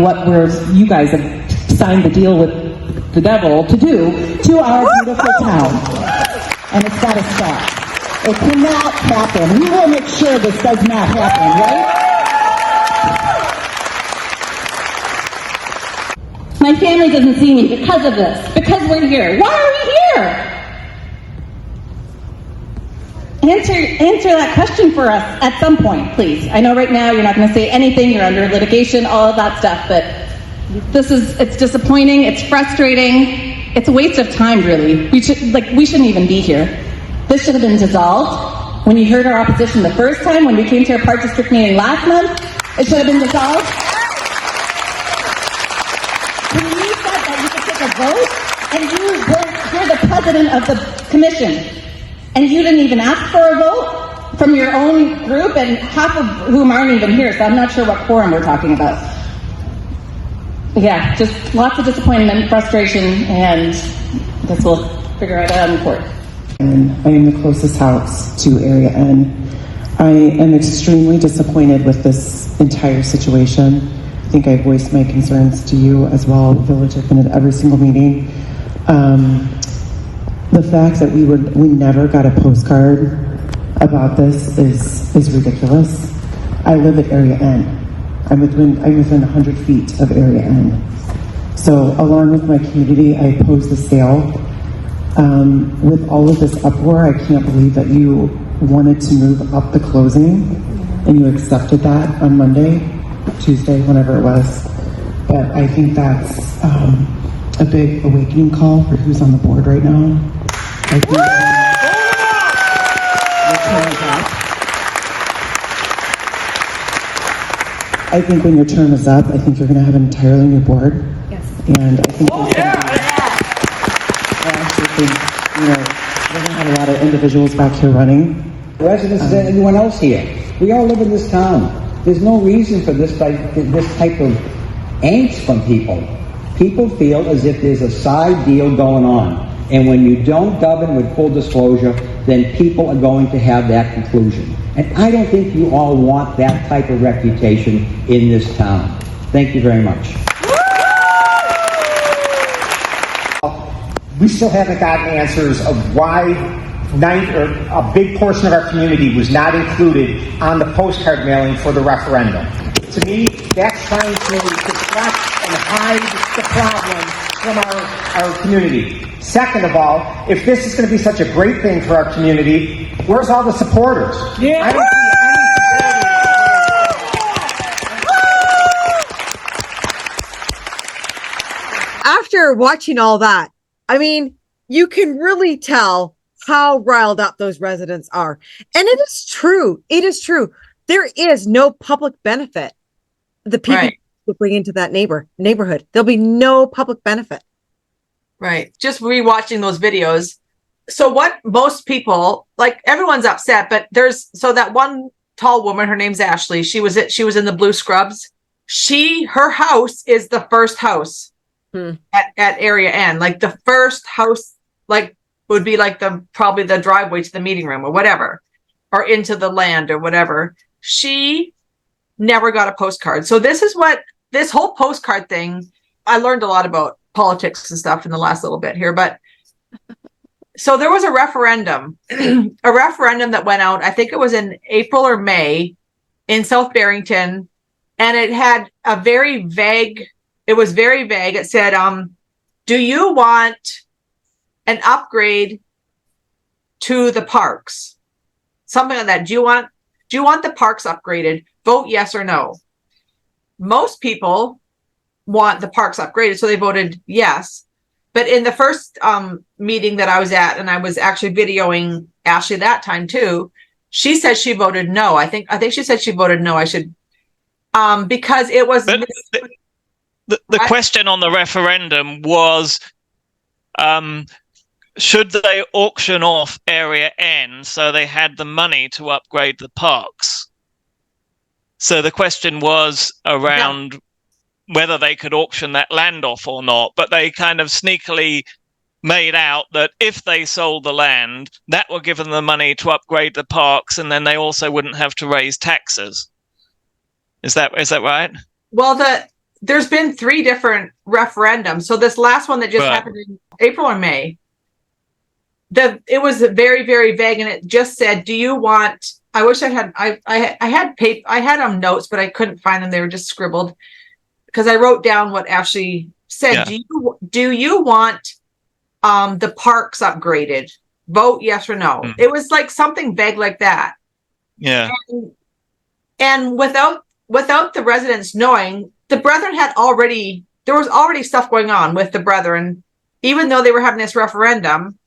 you guys have signed the deal with the devil to do to our beautiful town. And it's got to stop. It cannot happen. We will make sure this does not happen, right? My family doesn't see me because of this, because we're here. Why are we here? Answer that question for us at some point, please. I know right now you're not going to say anything, you're under litigation, all of that stuff, but it's disappointing, it's frustrating, it's a waste of time, really. We shouldn't even be here. This should have been dissolved. When you heard our opposition the first time, when we came to our park district meeting last month, it should have been dissolved. When you said that you could take a vote, and you're the president of the commission, and you didn't even ask for a vote from your own group, and half of whom aren't even here, so I'm not sure what quorum we're talking about. Yeah, just lots of disappointment, frustration, and I guess we'll figure it out in court. I am the closest house to Area N. I am extremely disappointed with this entire situation. I think I voiced my concerns to you as well, Village. I've been at every single meeting. The fact that we never got a postcard about this is ridiculous. I live at Area N. I'm within 100 feet of Area N. So along with my community, I oppose the sale. With all of this uproar, I can't believe that you wanted to move up the closing and you accepted that on Monday, Tuesday, whenever it was. But I think that's a big awakening call for who's on the board right now. I think I think when your term is up, I think you're going to have an entirely new board. Yes. And I think I actually think, we're going to have a lot of individuals back here running. Residents and everyone else here. We all live in this town. There's no reason for this type of angst from people. People feel as if there's a side deal going on. And when you don't govern with full disclosure, then people are going to have that conclusion. And I don't think you all want that type of reputation in this town. Thank you very much. We still haven't gotten answers of why a big portion of our community was not included on the postcard mailing for the referendum. To me, that's trying to distract and hide the problem from our community. Second of all, if this is going to be such a great thing for our community, where's all the supporters? Yeah. I don't see any. After watching all that, I mean, you can really tell how riled up those residents are. And it is true. It is true. There is no public benefit the people will bring into that neighborhood. There'll be no public benefit. Right. Just rewatching those videos. So what most people, like, everyone's upset, but so that one tall woman, her name's Ashley. She was in the blue scrubs. Her house is the first house at Area N. Like, the first house, like, would be like probably the driveway to the meeting room or whatever, or into the land or whatever. She never got a postcard. So this whole postcard thing, I learned a lot about politics and stuff in the last little bit here, but So there was a referendum, a referendum that went out, I think it was in April or May in South Barrington, and it had a very vague, it was very vague. It said, do you want an upgrade to the parks? Something like that. Do you want the parks upgraded? Vote yes or no. Most people want the parks upgraded, so they voted yes. But in the first meeting that I was at, and I was actually videoing Ashley that time too, she said she voted no. I think she said she voted no. I should, because it was. But the question on the referendum was, should they auction off Area N so they had the money to upgrade the parks? So the question was around whether they could auction that land off or not, but they kind of sneakily made out that if they sold the land, that would give them the money to upgrade the parks, and then they also wouldn't have to raise taxes. Is that right? Well, there's been 3 different referendums. So this last one that just happened in April or May, it was very, very vague, and it just said, do you want, I wish I had notes, but I couldn't find them. They were just scribbled, because I wrote down what Ashley said. Yeah. Do you want the parks upgraded? Vote yes or no. It was like something vague like that. Yeah. And without the residents knowing, the Brethren there was already stuff going on with the Brethren. Even though they were having this referendum,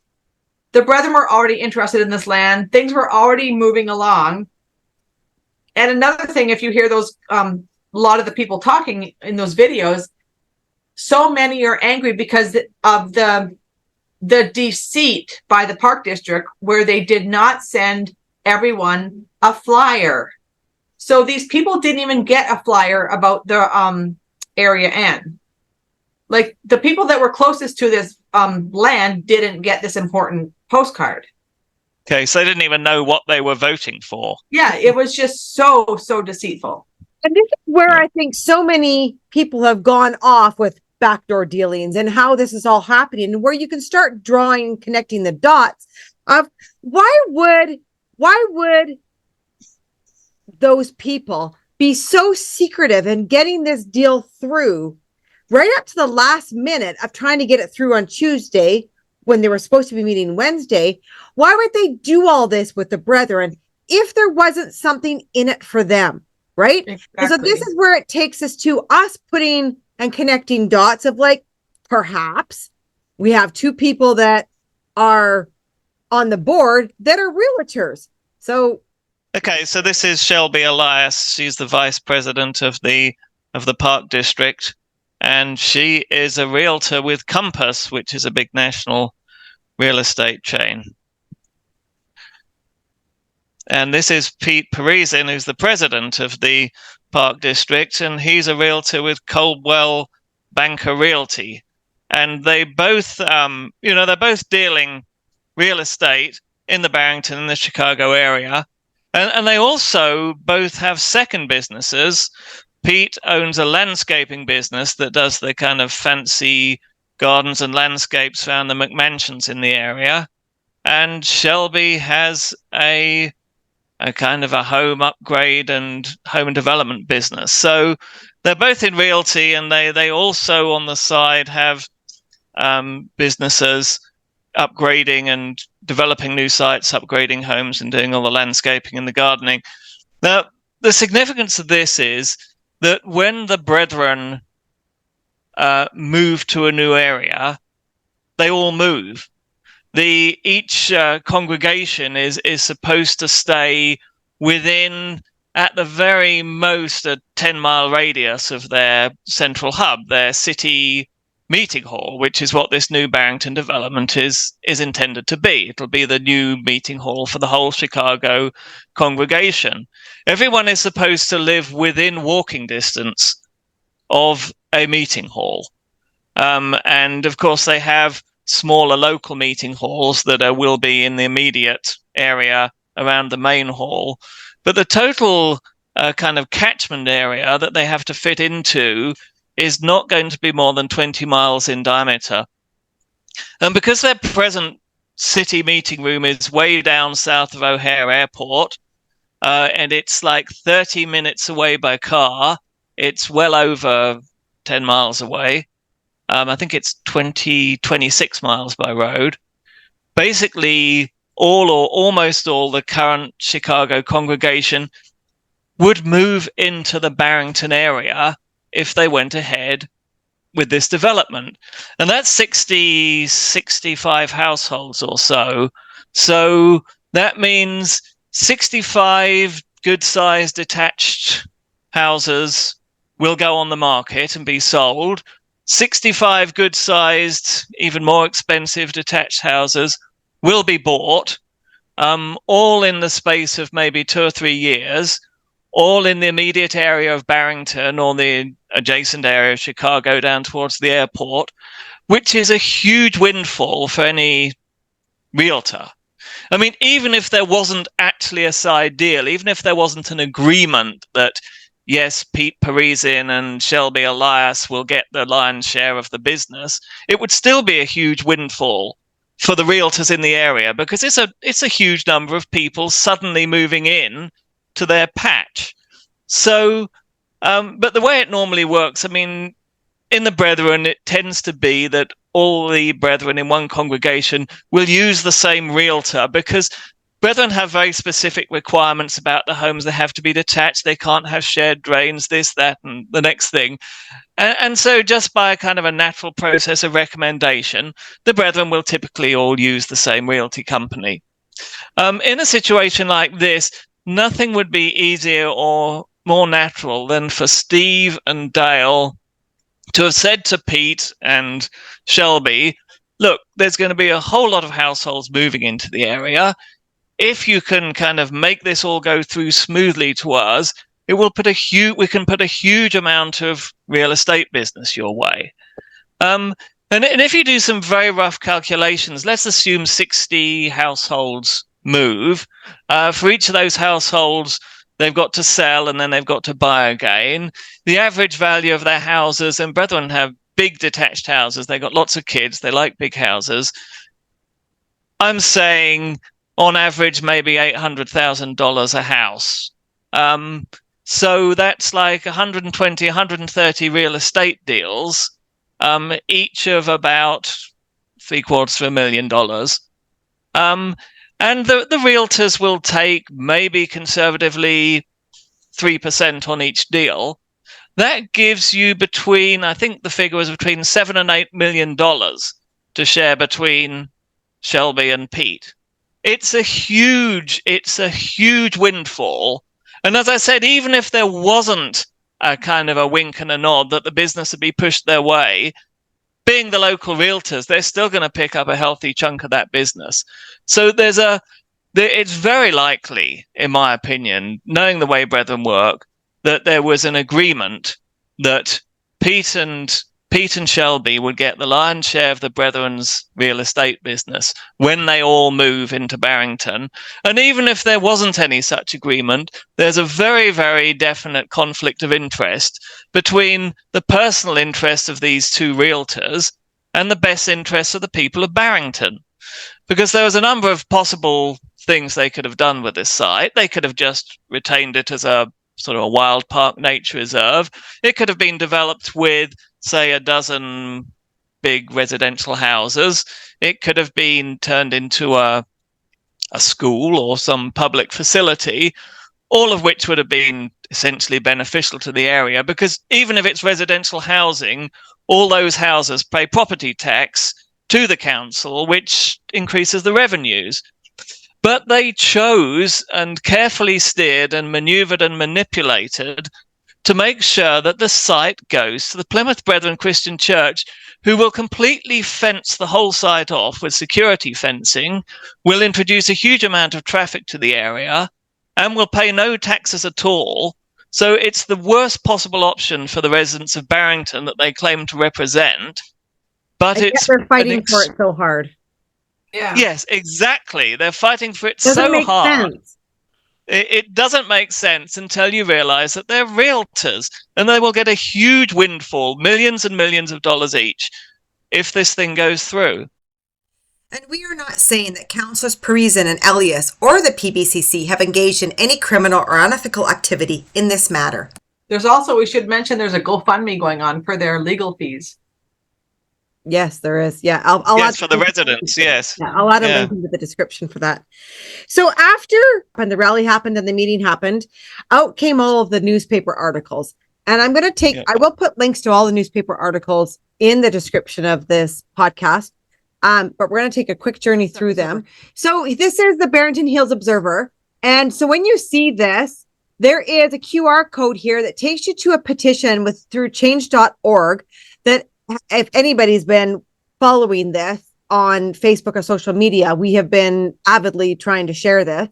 the Brethren were already interested in this land. Things were already moving along. And another thing, if you hear those, a lot of the people talking in those videos, so many are angry because of the deceit by the Park District, where they did not send everyone a flyer. So these people didn't even get a flyer about the Area N. Like, the people that were closest to this land didn't get this important postcard. Okay, so they didn't even know what they were voting for. Yeah, it was just so deceitful. And this is where I think so many people have gone off with backdoor dealings and how this is all happening, and where you can start connecting the dots of why would those people be so secretive in getting this deal through right up to the last minute of trying to get it through on Tuesday when they were supposed to be meeting Wednesday. Why would they do all this with the Brethren if there wasn't something in it for them? Right. Exactly. And so this is where it takes us to us putting and connecting dots of, like, perhaps we have 2 people that are on the board that are realtors. So. Okay. So this is Shelby Elias. She's the vice president of the Park District, and she is a realtor with Compass, which is a big national real estate chain. And this is Pete Parisian, who's the president of the Park District, and he's a realtor with Coldwell Banker Realty. And they both, they're both dealing real estate in the Barrington and the Chicago area. And they also both have second businesses. Pete owns a landscaping business that does the kind of fancy gardens and landscapes around the McMansions in the area. And Shelby has a kind of a home upgrade and home development business. So they're both in realty, and they also on the side have businesses upgrading and developing new sites, upgrading homes and doing all the landscaping and the gardening. Now, the significance of this is that when the Brethren move to a new area, they all move. Each congregation is supposed to stay within, at the very most, a 10-mile radius of their central hub, their city meeting hall, which is what this new Barrington development is intended to be. It'll be the new meeting hall for the whole Chicago congregation. Everyone is supposed to live within walking distance of a meeting hall. And of course, they have smaller local meeting halls that will be in the immediate area around the main hall. But the total kind of catchment area that they have to fit into is not going to be more than 20 miles in diameter. And because they're present city meeting room is way down south of O'Hare Airport, and it's like 30 minutes away by car. It's well over 10 miles away. I think it's 26 miles by road. Basically, all or almost all the current Chicago congregation would move into the Barrington area if they went ahead with this development. And that's 65 households or so. So that means 65 good-sized detached houses will go on the market and be sold. 65 good-sized, even more expensive detached houses will be bought, all in the space of maybe 2 or 3 years, all in the immediate area of Barrington or the adjacent area of Chicago down towards the airport, which is a huge windfall for any realtor. I mean, even if there wasn't actually a side deal, even if there wasn't an agreement that, yes, Pete Parisian and Shelby Elias will get the lion's share of the business, it would still be a huge windfall for the realtors in the area, because it's a huge number of people suddenly moving in to their patch. So, but the way it normally works, I mean, in the Brethren, it tends to be that all the Brethren in one congregation will use the same realtor, because Brethren have very specific requirements about the homes. They have to be detached. They can't have shared drains, this, that, and the next thing. And so just by a kind of a natural process of recommendation, the Brethren will typically all use the same realty company. In a situation like this, nothing would be easier or more natural than for Steve and Dale to have said to Pete and Shelby, look, there's going to be a whole lot of households moving into the area. If you can kind of make this all go through smoothly to us, it will we can put a huge amount of real estate business your way. And if you do some very rough calculations, let's assume 60 households move. For each of those households, they've got to sell and then they've got to buy again. The average value of their houses, and Brethren have big detached houses. They've got lots of kids. They like big houses. I'm saying on average, maybe $800,000 a house. So that's like 120, 130 real estate deals, each of about $750,000. And the realtors will take maybe conservatively 3% on each deal. That gives you between, I think the figure was between $7 and $8 million to share between Shelby and Pete. It's a huge windfall. And as I said, even if there wasn't a kind of a wink and a nod that the business would be pushed their way, being the local realtors, they're still going to pick up a healthy chunk of that business. So it's very likely, in my opinion, knowing the way Brethren work, that there was an agreement that Pete and Shelby would get the lion's share of the Brethren's real estate business when they all move into Barrington. And even if there wasn't any such agreement, there's a very, very definite conflict of interest between the personal interest of these two realtors and the best interests of the people of Barrington. Because there was a number of possible things they could have done with this site. They could have just retained it as a sort of a wild park nature reserve. It could have been developed with, say, a dozen big residential houses. It could have been turned into a school or some public facility, all of which would have been essentially beneficial to the area, because even if it's residential housing, all those houses pay property tax to the council, which increases the revenues. But they chose and carefully steered and maneuvered and manipulated to make sure that the site goes to the Plymouth Brethren Christian Church, who will completely fence the whole site off with security fencing, will introduce a huge amount of traffic to the area, and will pay no taxes at all. So it's the worst possible option for the residents of Barrington that they claim to represent. But they're fighting for it so hard. Yeah. Yes, exactly. They're fighting for it so hard. Sense. It doesn't make sense until you realize that they're realtors and they will get a huge windfall, millions and millions of dollars each, if this thing goes through. And we are not saying that Councilors Parisian and Elias or the PBCC have engaged in any criminal or unethical activity in this matter. There's also, we should mention, there's a GoFundMe going on for their legal fees. Yes, there is. Yeah, I'll yes, add for the residents. Yes, yeah, I'll add a link into the description for that. So after when the rally happened and the meeting happened, out came all of the newspaper articles. And I'm going to I will put links to all the newspaper articles in the description of this podcast. But we're going to take a quick journey through them. So this is the Barrington Hills Observer. And so when you see this, there is a QR code here that takes you to a petition through change.org that if anybody's been following this on Facebook or social media, we have been avidly trying to share this.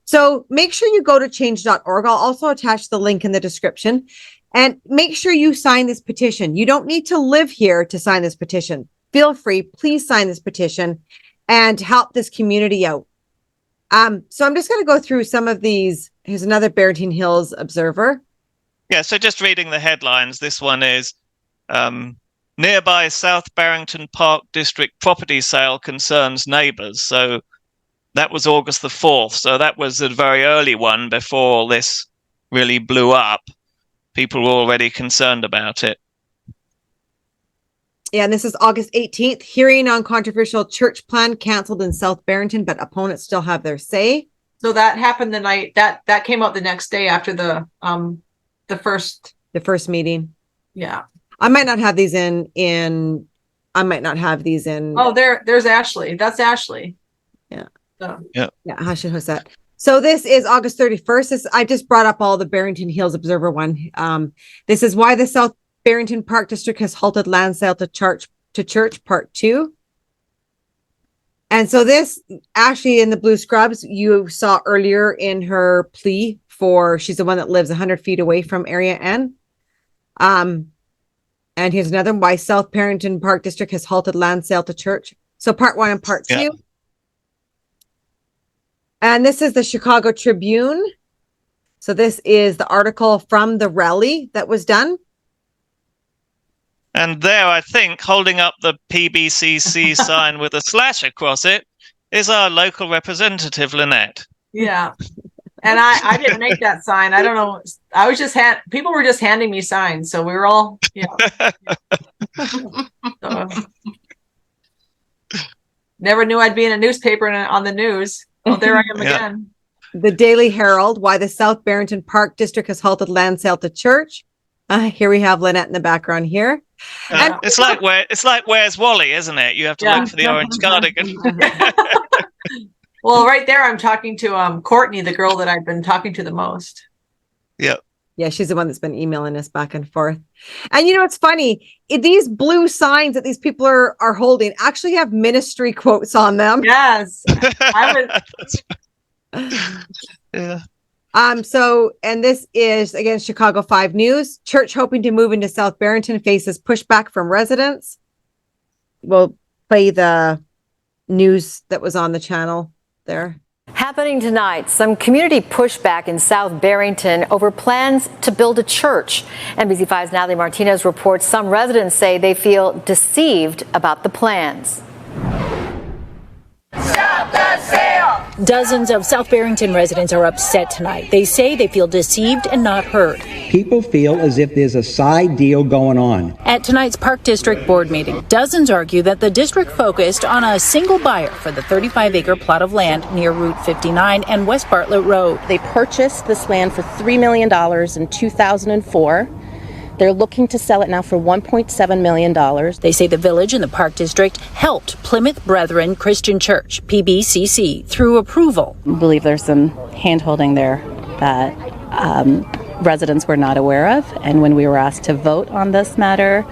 So make sure you go to change.org. I'll also attach the link in the description and make sure you sign this petition. You don't need to live here to sign this petition. Feel free, please sign this petition and help this community out. So I'm just going to go through some of these. Here's another Barrington Hills Observer. Yeah, so just reading the headlines, this one is nearby South Barrington Park District property sale concerns neighbours. So that was August the 4th. So that was a very early one before all this really blew up. People were already concerned about it. Yeah, and this is August 18th. Hearing on controversial church plan canceled in South Barrington, but opponents still have their say. So that happened the night that came out the next day after the first meeting. Yeah. I might not have these in. I might not have these in. Oh, there's Ashley. That's Ashley. Yeah. So. Yeah. Hashin Hosset. So this is August 31st. I just brought up all the Barrington Hills Observer one. This is why the South Barrington Park District has halted land sale to church part 2. And so this, Ashley in the blue scrubs, you saw earlier in her plea for, she's the one that lives 100 feet away from Area N. And here's another one, why South Barrington Park District has halted land sale to church. So part 1 and part 2. And this is the Chicago Tribune. So this is the article from the rally that was done. And there, I think, holding up the PBCC sign with a slash across it is our local representative, Lynette. Yeah. And I didn't make that sign. I don't know. I was just people were just handing me signs. So we were all, never knew I'd be in a newspaper and on the news. Well, there I am again. The Daily Herald, why the South Barrington Park District has halted land sale to church. Here we have Lynette in the background here. And it's like Where's Wally, isn't it? You have to look for the orange cardigan. Well, right there, I'm talking to Courtney, the girl that I've been talking to the most. Yeah. Yeah, she's the one that's been emailing us back and forth. And you know, it's funny. These blue signs that these people are holding actually have ministry quotes on them. Yes. Yeah. So, and this is, again, Chicago 5 News. Church hoping to move into South Barrington faces pushback from residents. We'll play the news that was on the channel there. Happening tonight, some community pushback in South Barrington over plans to build a church. NBC5's Natalie Martinez reports some residents say they feel deceived about the plans. Stop the sale! Dozens of South Barrington residents are upset tonight. They say they feel deceived and not heard. People feel as if there's a side deal going on. At tonight's Park District Board meeting, dozens argue that the district focused on a single buyer for the 35-acre plot of land near Route 59 and West Bartlett Road. They purchased this land for $3 million in 2004. They're looking to sell it now for $1.7 million. They say the village and the Park District helped Plymouth Brethren Christian Church, PBCC, through approval. I believe there's some hand-holding there that residents were not aware of. And when we were asked to vote on this matter,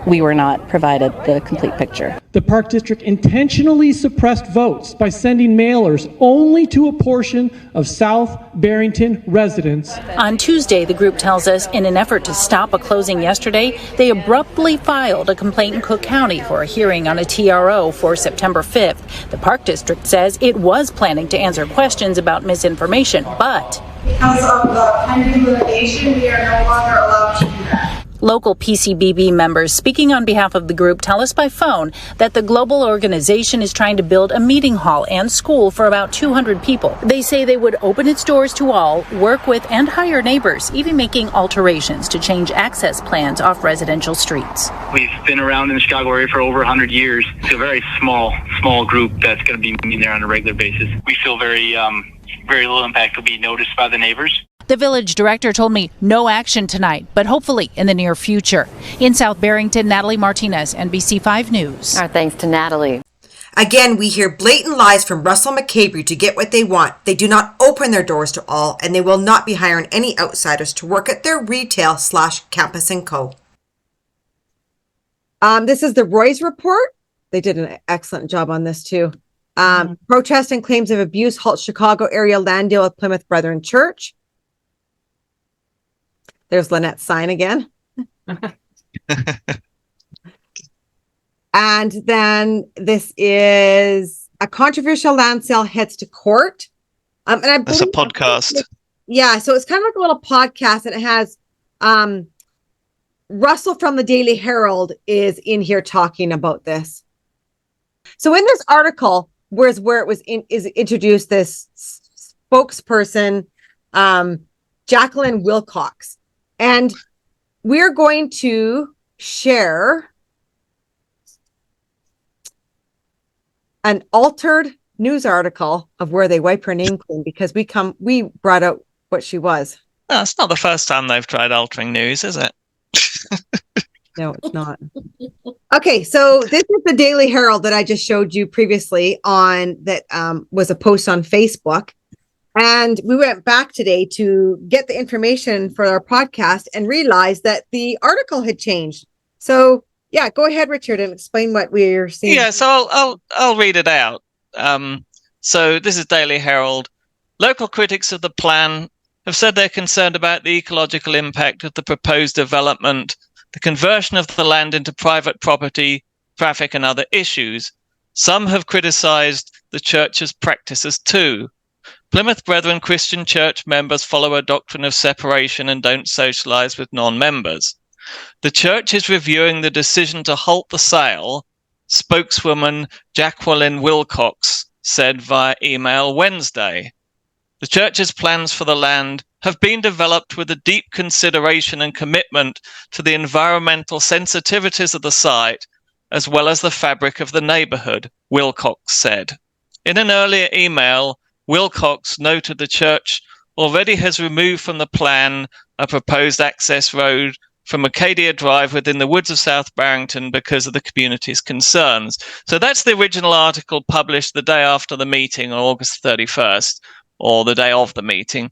we were not provided the complete picture. The Park District intentionally suppressed votes by sending mailers only to a portion of South Barrington residents. On Tuesday, the group tells us in an effort to stop a closing yesterday, they abruptly filed a complaint in Cook County for a hearing on a TRO for September 5th. The Park District says it was planning to answer questions about misinformation, but because of the pending litigation, we are no longer allowed to do that. Local PCBB members speaking on behalf of the group tell us by phone that the global organization is trying to build a meeting hall and school for about 200 people. They say they would open its doors to all, work with and hire neighbors, even making alterations to change access plans off residential streets. We've been around in the Chicago area for over 100 years. It's a very small group that's going to be meeting there on a regular basis. We feel very little impact will be noticed by the neighbors. The village director told me no action tonight, but hopefully in the near future. In South Barrington, Natalie Martinez, NBC5 News. Our thanks to Natalie. Again, we hear blatant lies from Russell McCabe to get what they want. They do not open their doors to all, and they will not be hiring any outsiders to work at their retail/campus and co. This is the Roy's report. They did an excellent job on this too. Protest and claims of abuse halt Chicago area land deal with Plymouth Brethren Church. There's Lynette's sign again. And then this is a controversial land sale heads to court. And I That's a podcast. Yeah, so it's kind of like a little podcast, and it has Russell from the Daily Herald is in here talking about this. So in this article, where it was introduced, this spokesperson, Jacqueline Wilcox. And we're going to share an altered news article of where they wipe her name clean, because we brought out what she was. No, it's not the first time they've tried altering news, is it? No, it's not. Okay, so this is the Daily Herald that I just showed you previously on that was a post on Facebook. And we went back today to get the information for our podcast and realized that the article had changed. So yeah, go ahead, Richard, and explain what we're seeing. Yeah, so I'll read it out. So this is Daily Herald. Local critics of the plan have said they're concerned about the ecological impact of the proposed development, the conversion of the land into private property, traffic and other issues. Some have criticized the church's practices too. Plymouth Brethren Christian Church members follow a doctrine of separation and don't socialize with non-members. The church is reviewing the decision to halt the sale, spokeswoman Jacqueline Wilcox said via email Wednesday. The church's plans for the land have been developed with a deep consideration and commitment to the environmental sensitivities of the site, as well as the fabric of the neighborhood, Wilcox said. In an earlier email, Wilcox noted the church already has removed from the plan a proposed access road from Acadia Drive within the woods of South Barrington because of the community's concerns. So that's the original article published the day after the meeting on August 31st, or the day of the meeting.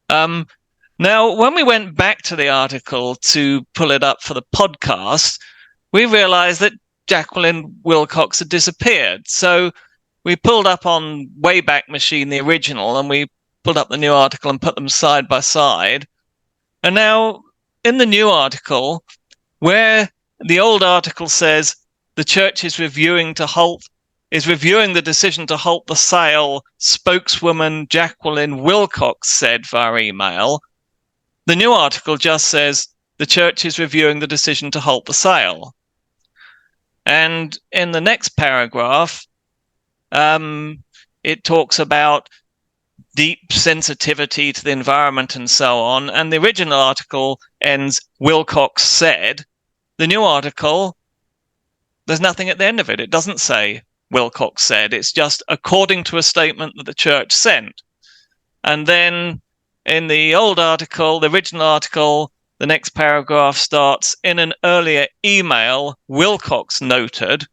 Now, when we went back to the article to pull it up for the podcast, we realized that Jacqueline Wilcox had disappeared. So we pulled up on Wayback Machine, the original, and we pulled up the new article and put them side by side. And now in the new article, where the old article says the church is reviewing the decision to halt the sale, spokeswoman Jacqueline Wilcox said via email, the new article just says the church is reviewing the decision to halt the sale. And in the next paragraph, it talks about deep sensitivity to the environment and so on. And the original article ends, Wilcox said. The new article, there's nothing at the end of it. It doesn't say Wilcox said. It's just according to a statement that the church sent. And then in the old article, the original article, the next paragraph starts, in an earlier email, Wilcox noted.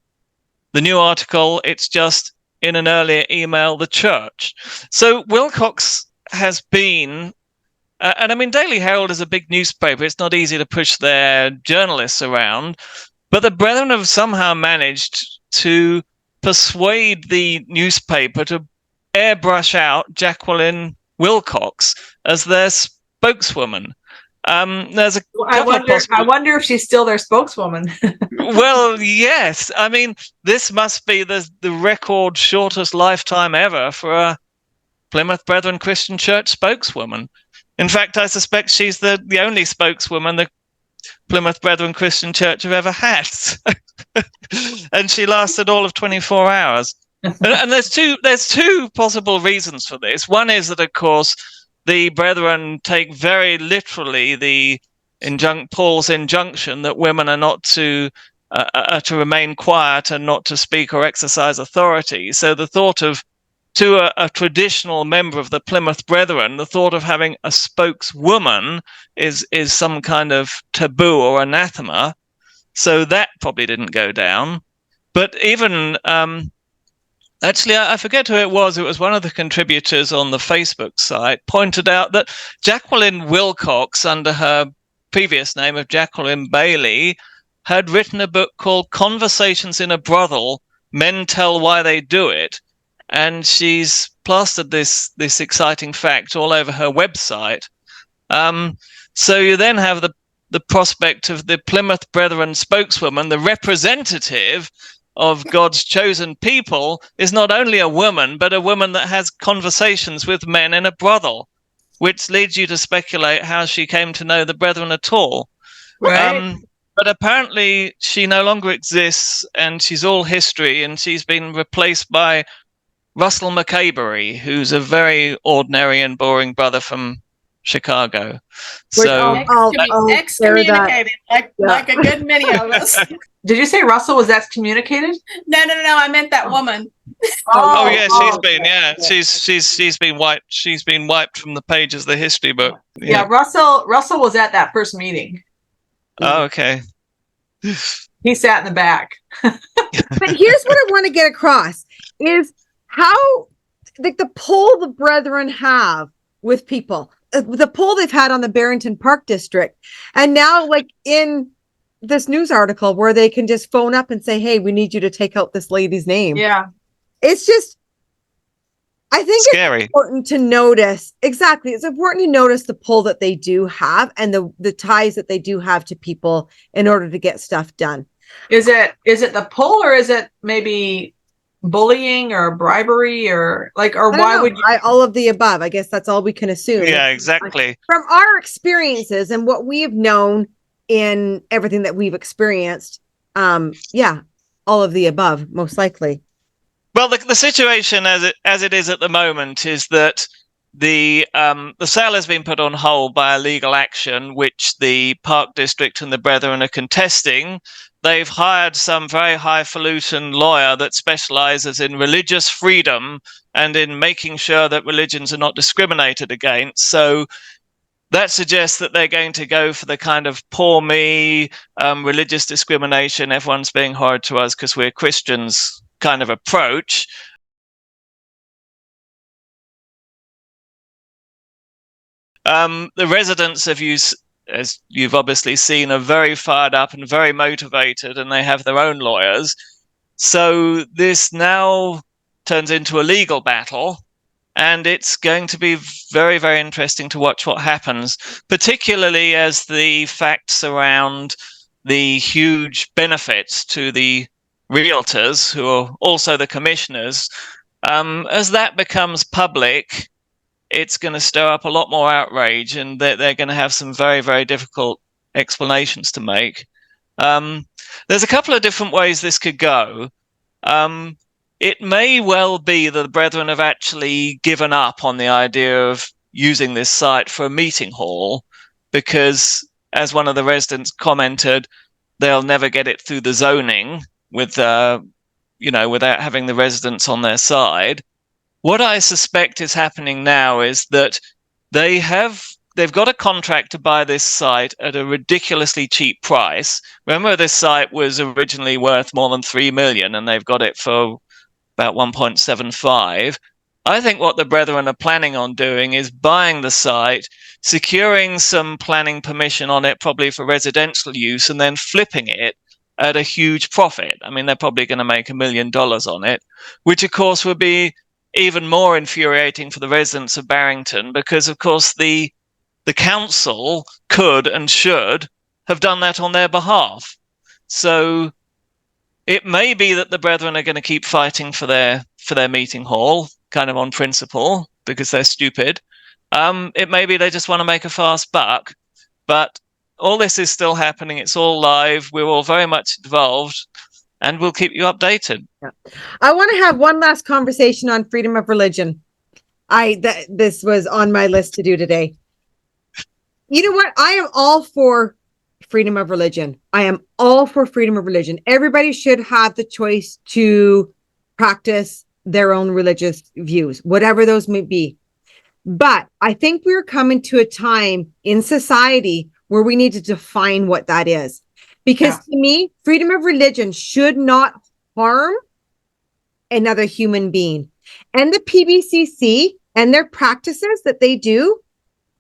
The new article, it's just, in an earlier email, the church. So Wilcox has been, and I mean, Daily Herald is a big newspaper. It's not easy to push their journalists around, but the Brethren have somehow managed to persuade the newspaper to airbrush out Jacqueline Wilcox as their spokeswoman. There's a I wonder if she's still their spokeswoman. Well, yes. I mean, this must be the record shortest lifetime ever for a Plymouth Brethren Christian Church spokeswoman. In fact, I suspect she's the only spokeswoman the Plymouth Brethren Christian Church have ever had. And she lasted all of 24 hours. And there's two possible reasons for this. One is that, of course, the Brethren take very literally the Paul's injunction that women are not to remain quiet and not to speak or exercise authority. So the thought of, to a traditional member of the Plymouth Brethren, the thought of having a spokeswoman is some kind of taboo or anathema. So that probably didn't go down. But even, actually, I forget who it was. It was one of the contributors on the Facebook site pointed out that Jacqueline Wilcox, under her previous name of Jacqueline Bailey, had written a book called Conversations in a Brothel, Men Tell Why They Do It. And she's plastered this exciting fact all over her website. So you then have the prospect of the Plymouth Brethren spokeswoman, the representative of God's chosen people, is not only a woman, but a woman that has conversations with men in a brothel, which leads you to speculate how she came to know the Brethren at all. Right. But apparently she no longer exists, and she's all history, and she's been replaced by Russell McCabery, who's a very ordinary and boring brother from Chicago. So excommunicated, like a good many of us. Did you say Russell was excommunicated? No, I meant that woman. Oh yeah, she's been she's been wiped. She's been wiped from the pages of the history book. Yeah, Russell was at that first meeting. Oh, okay. He sat in the back. But here's what I want to get across is how, like, the pull the Brethren have with people, the pull they've had on the Barrington Park district, and now, like, in this news article where they can just phone up and say, hey, we need you to take out this lady's name. Yeah. It's just, I think scary. It's important to notice. Exactly. It's important to notice the pull that they do have and the ties that they do have to people in order to get stuff done. Is it the pull, or is it maybe bullying or bribery, or why would you? All of the above. I guess that's all we can assume. Yeah, exactly. From our experiences and what we have known in everything that we've experienced. Yeah, all of the above, most likely. Well, the situation as it is at the moment is that the sale has been put on hold by a legal action, which the Park District and the Brethren are contesting. They've hired some very highfalutin lawyer that specializes in religious freedom and in making sure that religions are not discriminated against. So that suggests that they're going to go for the kind of poor me, religious discrimination, everyone's being horrid to us because we're Christians kind of approach. The residents as you've obviously seen, are very fired up and very motivated, and they have their own lawyers. So this now turns into a legal battle, and it's going to be very, very interesting to watch what happens, particularly as the facts around the huge benefits to the realtors, who are also the commissioners, as that becomes public, it's going to stir up a lot more outrage, and they're going to have some very, very difficult explanations to make. There's a couple of different ways this could go. It may well be that the Brethren have actually given up on the idea of using this site for a meeting hall, because, as one of the residents commented, they'll never get it through the zoning without having the residents on their side. What I suspect is happening now is that they've got a contract to buy this site at a ridiculously cheap price. Remember, this site was originally worth more than $3 million, and they've got it for about 1.75. I think what the Brethren are planning on doing is buying the site, securing some planning permission on it, probably for residential use, and then flipping it at a huge profit. I mean, they're probably going to make $1 million on it, which of course would be even more infuriating for the residents of Barrington, because of course the council could and should have done that on their behalf. So it may be that the Brethren are going to keep fighting for their meeting hall, kind of on principle, because they're stupid. It may be they just want to make a fast buck, but all this is still happening. It's all live. We're all very much involved, and we'll keep you updated. Yeah. I want to have one last conversation on freedom of religion. This was on my list to do today. You know what? I am all for freedom of religion. I am all for freedom of religion. Everybody should have the choice to practice their own religious views, whatever those may be. But I think we're coming to a time in society where we need to define what that is. Because to me, freedom of religion should not harm another human being. And the PBCC and their practices that they do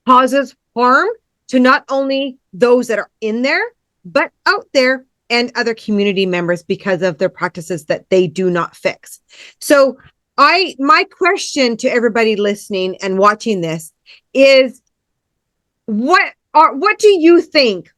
causes harm to not only those that are in there, but out there and other community members because of their practices that they do not fix. So my question to everybody listening and watching this is, what do you think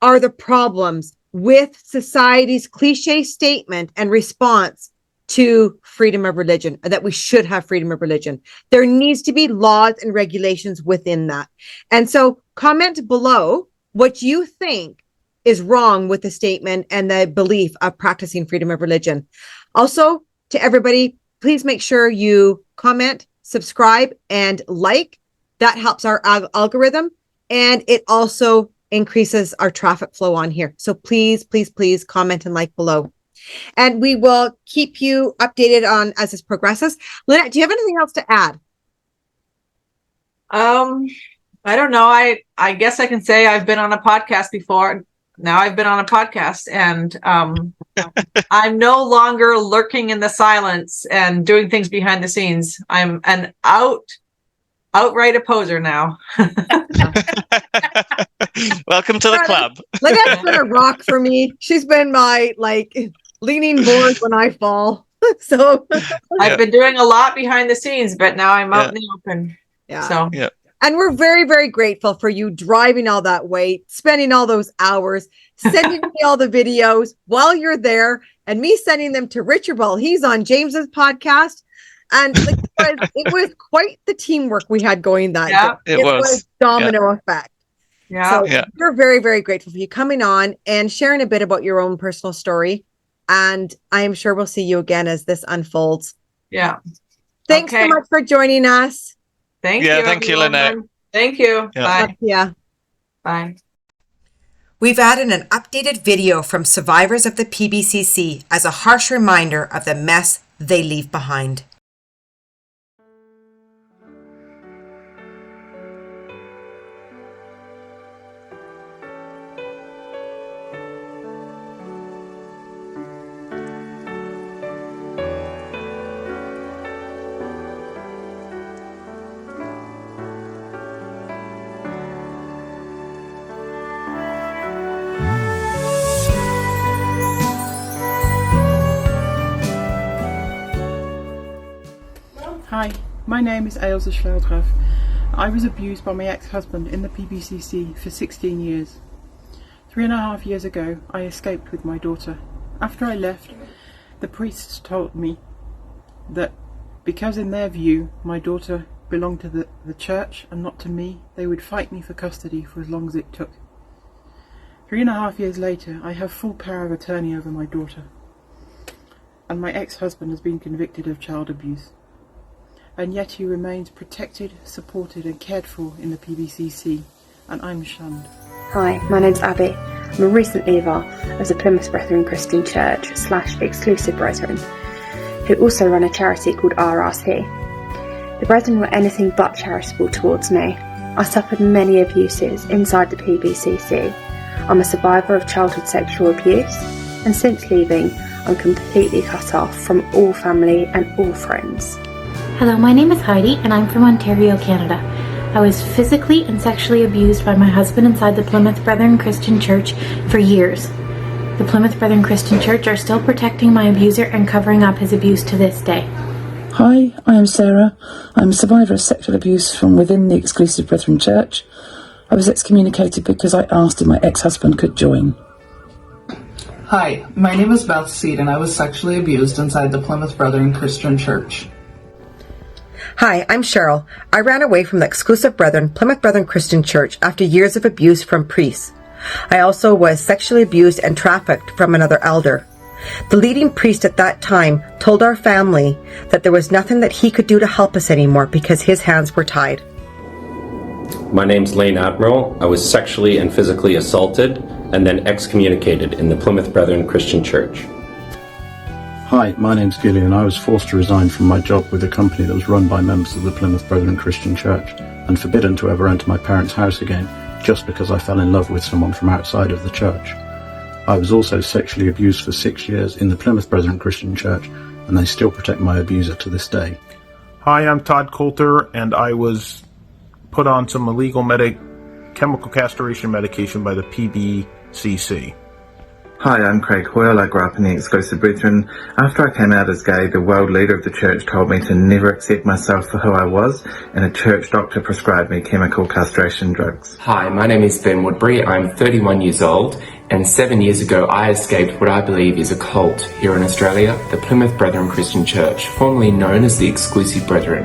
are the problems with society's cliche statement and response to freedom of religion, that we should have freedom of religion? There needs to be laws and regulations within that. And so comment below what you think is wrong with the statement and the belief of practicing freedom of religion. Also, to everybody, please make sure you comment, subscribe, and like. That helps our algorithm, and it also increases our traffic flow on here. So please, please, please comment and like below. And we will keep you updated on as this progresses. Lynette, do you have anything else to add? I don't know. I guess I can say I've been on a podcast before. Now I've been on a podcast, and I'm no longer lurking in the silence and doing things behind the scenes. I'm an outright opposer now. Welcome to the club. Lynette's been a rock for me. She's been my leaning board when I fall. So I've been doing a lot behind the scenes, but now I'm out in the open. Yeah. So and we're very, very grateful for you driving all that way, spending all those hours, sending me all the videos while you're there, and me sending them to Richard while he's on James's podcast. And it was quite the teamwork we had going that day. It was domino effect. Yeah. So we're very, very grateful for you coming on and sharing a bit about your own personal story. And I am sure we'll see you again as this unfolds. Yeah. Thanks so much for joining us. Thank you. Thank you, Lynette. Thank you. Yeah. Bye. Yeah. Bye. We've added an updated video from survivors of the PBCC as a harsh reminder of the mess they leave behind. Hi, my name is Hales. I was abused by my ex-husband in the PBCC for 16 years. 3.5 years ago, I escaped with my daughter. After I left, the priests told me that because in their view my daughter belonged to the church and not to me, they would fight me for custody for as long as it took. 3.5 years later, I have full power of attorney over my daughter, and my ex-husband has been convicted of child abuse. And yet he remains protected, supported and cared for in the PBCC, and I'm shunned. Hi, my name's Abby. I'm a recent leaver of the Plymouth Brethren Christian Church / Exclusive Brethren, who also run a charity called RRC. The Brethren were anything but charitable towards me. I suffered many abuses inside the PBCC. I'm a survivor of childhood sexual abuse, and since leaving, I'm completely cut off from all family and all friends. Hello, my name is Heidi and I'm from Ontario, Canada. I was physically and sexually abused by my husband inside the Plymouth Brethren Christian Church for years. The Plymouth Brethren Christian Church are still protecting my abuser and covering up his abuse to this day. Hi, I am Sarah. I'm a survivor of sexual abuse from within the Exclusive Brethren Church. I was excommunicated because I asked if my ex-husband could join. Hi, my name is Beth Seed and I was sexually abused inside the Plymouth Brethren Christian Church. Hi, I'm Cheryl. I ran away from the Exclusive Brethren, Plymouth Brethren Christian Church after years of abuse from priests. I also was sexually abused and trafficked from another elder. The leading priest at that time told our family that there was nothing that he could do to help us anymore because his hands were tied. My name's Lane Admiral. I was sexually and physically assaulted and then excommunicated in the Plymouth Brethren Christian Church. Hi, my name's Gillian. I was forced to resign from my job with a company that was run by members of the Plymouth Brethren Christian Church and forbidden to ever enter my parents' house again just because I fell in love with someone from outside of the church. I was also sexually abused for 6 years in the Plymouth Brethren Christian Church, and they still protect my abuser to this day. Hi, I'm Todd Coulter, and I was put on some illegal chemical castration medication by the PBCC. Hi, I'm Craig Hoyle. I grew up in the Exclusive Brethren. After I came out as gay, the world leader of the church told me to never accept myself for who I was, and a church doctor prescribed me chemical castration drugs. Hi, my name is Ben Woodbury. I'm 31 years old, and 7 years ago I escaped what I believe is a cult here in Australia, the Plymouth Brethren Christian Church, formerly known as the Exclusive Brethren.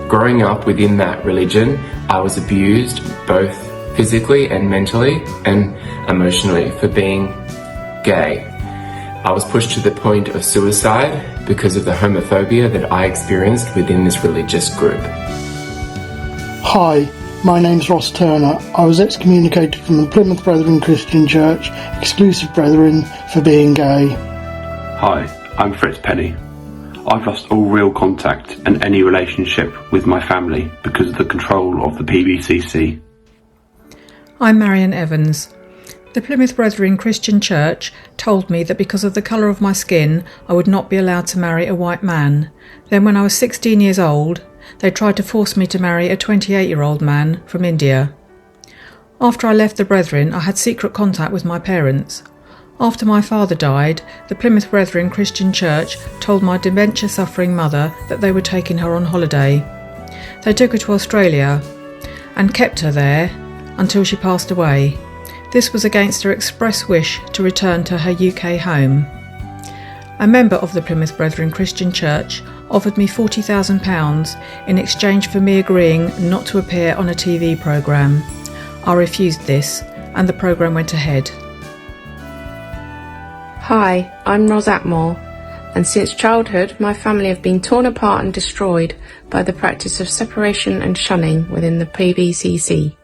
Growing up within that religion, I was abused both physically and mentally and emotionally for being gay. I was pushed to the point of suicide because of the homophobia that I experienced within this religious group. Hi, my name's Ross Turner. I was excommunicated from the Plymouth Brethren Christian Church, Exclusive Brethren, for being gay. Hi, I'm Fritz Penny. I've lost all real contact and any relationship with my family because of the control of the PBCC. I'm Marion Evans. The Plymouth Brethren Christian Church told me that because of the colour of my skin, I would not be allowed to marry a white man. Then when I was 16 years old, they tried to force me to marry a 28-year-old man from India. After I left the Brethren, I had secret contact with my parents. After my father died, the Plymouth Brethren Christian Church told my dementia-suffering mother that they were taking her on holiday. They took her to Australia and kept her there until she passed away. This was against her express wish to return to her UK home. A member of the Plymouth Brethren Christian Church offered me £40,000 in exchange for me agreeing not to appear on a TV programme. I refused this, and the programme went ahead. Hi, I'm Ros Atmore, and since childhood my family have been torn apart and destroyed by the practice of separation and shunning within the PBCC.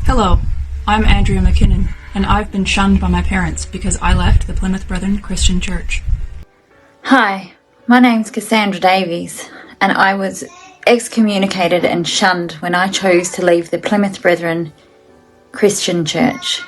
Hello, I'm Andrea McKinnon, and I've been shunned by my parents because I left the Plymouth Brethren Christian Church. Hi, my name's Cassandra Davies, and I was excommunicated and shunned when I chose to leave the Plymouth Brethren Christian Church.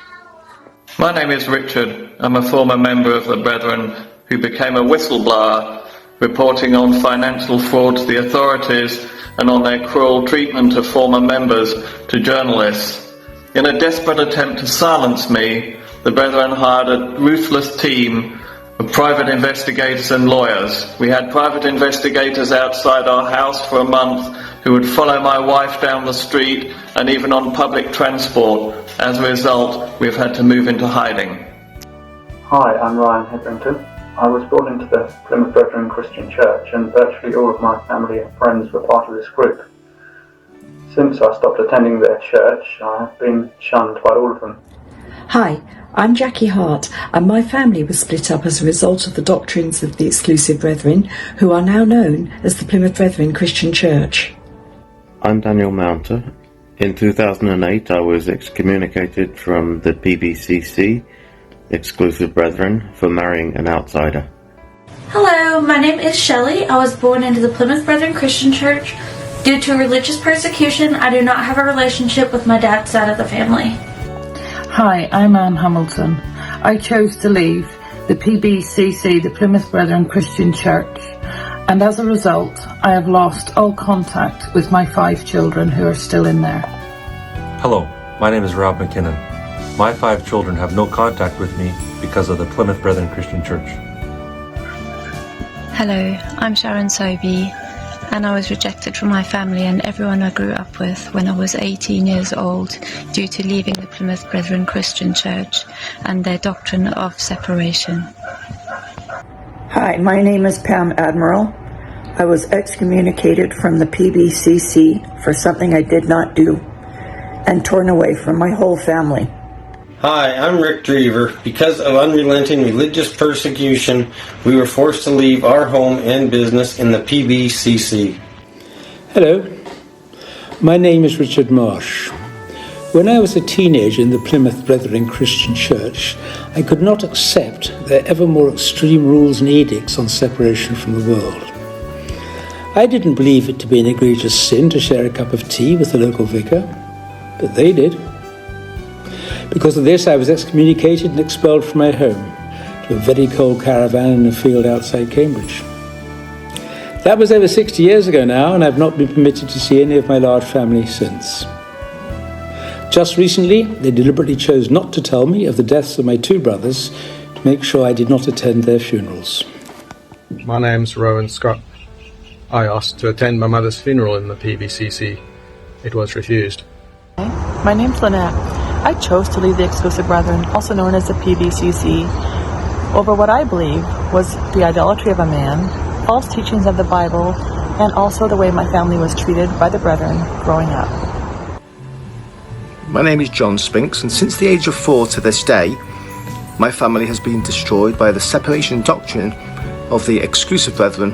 My name is Richard. I'm a former member of the Brethren who became a whistleblower, reporting on financial fraud to the authorities and on their cruel treatment of former members to journalists. In a desperate attempt to silence me, the Brethren hired a ruthless team of private investigators and lawyers. We had private investigators outside our house for a month who would follow my wife down the street and even on public transport. As a result, we've had to move into hiding. Hi, I'm Ryan Hedrington. I was brought into the Plymouth Brethren Christian Church, and virtually all of my family and friends were part of this group. Since I stopped attending their church, I have been shunned by all of them. Hi, I'm Jackie Hart, and my family was split up as a result of the doctrines of the Exclusive Brethren, who are now known as the Plymouth Brethren Christian Church. I'm Daniel Mounter. In 2008, I was excommunicated from the PBCC, Exclusive Brethren, for marrying an outsider. Hello, my name is Shelley. I was born into the Plymouth Brethren Christian Church. Due to religious persecution, I do not have a relationship with my dad's side of the family. Hi, I'm Anne Hamilton. I chose to leave the PBCC, the Plymouth Brethren Christian Church, and as a result, I have lost all contact with my 5 children who are still in there. Hello, my name is Rob McKinnon. My 5 children have no contact with me because of the Plymouth Brethren Christian Church. Hello, I'm Sharon Sobey, and I was rejected from my family and everyone I grew up with when I was 18 years old due to leaving the Plymouth Brethren Christian Church and their doctrine of separation. Hi, my name is Pam Admiral. I was excommunicated from the PBCC for something I did not do and torn away from my whole family. Hi, I'm Rick Drever. Because of unrelenting religious persecution, we were forced to leave our home and business in the PBCC. Hello, my name is Richard Marsh. When I was a teenager in the Plymouth Brethren Christian Church, I could not accept their ever more extreme rules and edicts on separation from the world. I didn't believe it to be an egregious sin to share a cup of tea with the local vicar, but they did. Because of this, I was excommunicated and expelled from my home to a very cold caravan in a field outside Cambridge. That was over 60 years ago now, and I've not been permitted to see any of my large family since. Just recently, they deliberately chose not to tell me of the deaths of my two brothers to make sure I did not attend their funerals. My name's Rowan Scott. I asked to attend my mother's funeral in the PBCC. It was refused. My name's Lynette. I chose to leave the Exclusive Brethren, also known as the PBCC, over what I believe was the idolatry of a man, false teachings of the Bible, and also the way my family was treated by the Brethren growing up. My name is John Spinks, and since the age of 4 to this day, my family has been destroyed by the separation doctrine of the Exclusive Brethren,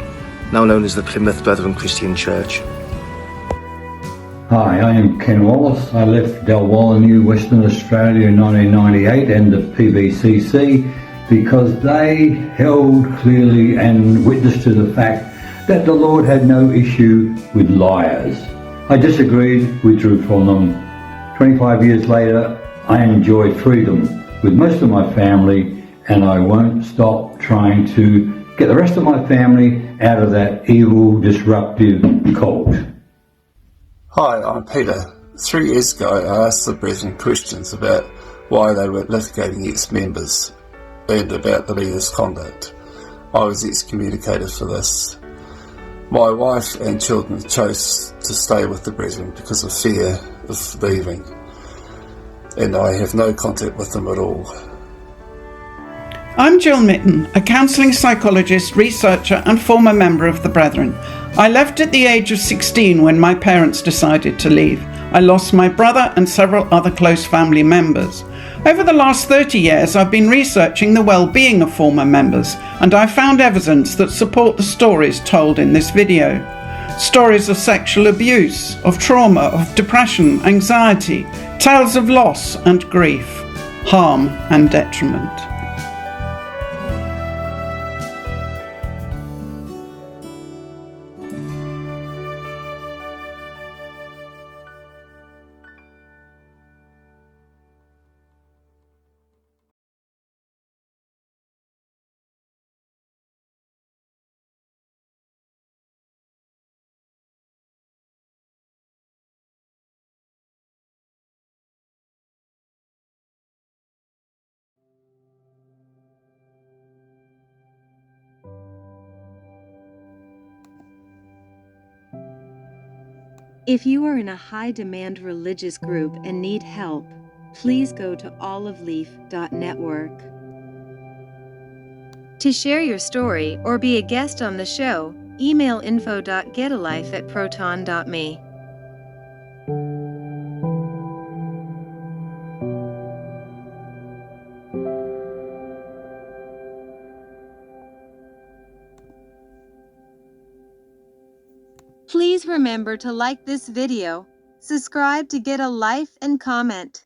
now known as the Plymouth Brethren Christian Church. Hi, I am Ken Wallace. I left Dalwallinu, Western Australia in 1998 and the PBCC because they held clearly and witnessed to the fact that the Lord had no issue with liars. I disagreed, withdrew from them. 25 years later, I enjoy freedom with most of my family, and I won't stop trying to get the rest of my family out of that evil, disruptive cult. Hi, I'm Peter. 3 years ago, I asked the Brethren Christians about why they were litigating ex-members and about the leader's conduct. I was excommunicated for this. My wife and children chose to stay with the Brethren because of fear of leaving, and I have no contact with them at all. I'm Jill Mitten, a counselling psychologist, researcher and former member of the Brethren. I left at the age of 16 when my parents decided to leave. I lost my brother and several other close family members. Over the last 30 years, I've been researching the well-being of former members, and I found evidence that support the stories told in this video. Stories of sexual abuse, of trauma, of depression, anxiety, tales of loss and grief, harm and detriment. If you are in a high-demand religious group and need help, please go to oliveleaf.network. To share your story or be a guest on the show, email info.getalife@proton.me. Please remember to like this video, subscribe to Get a Life, and comment.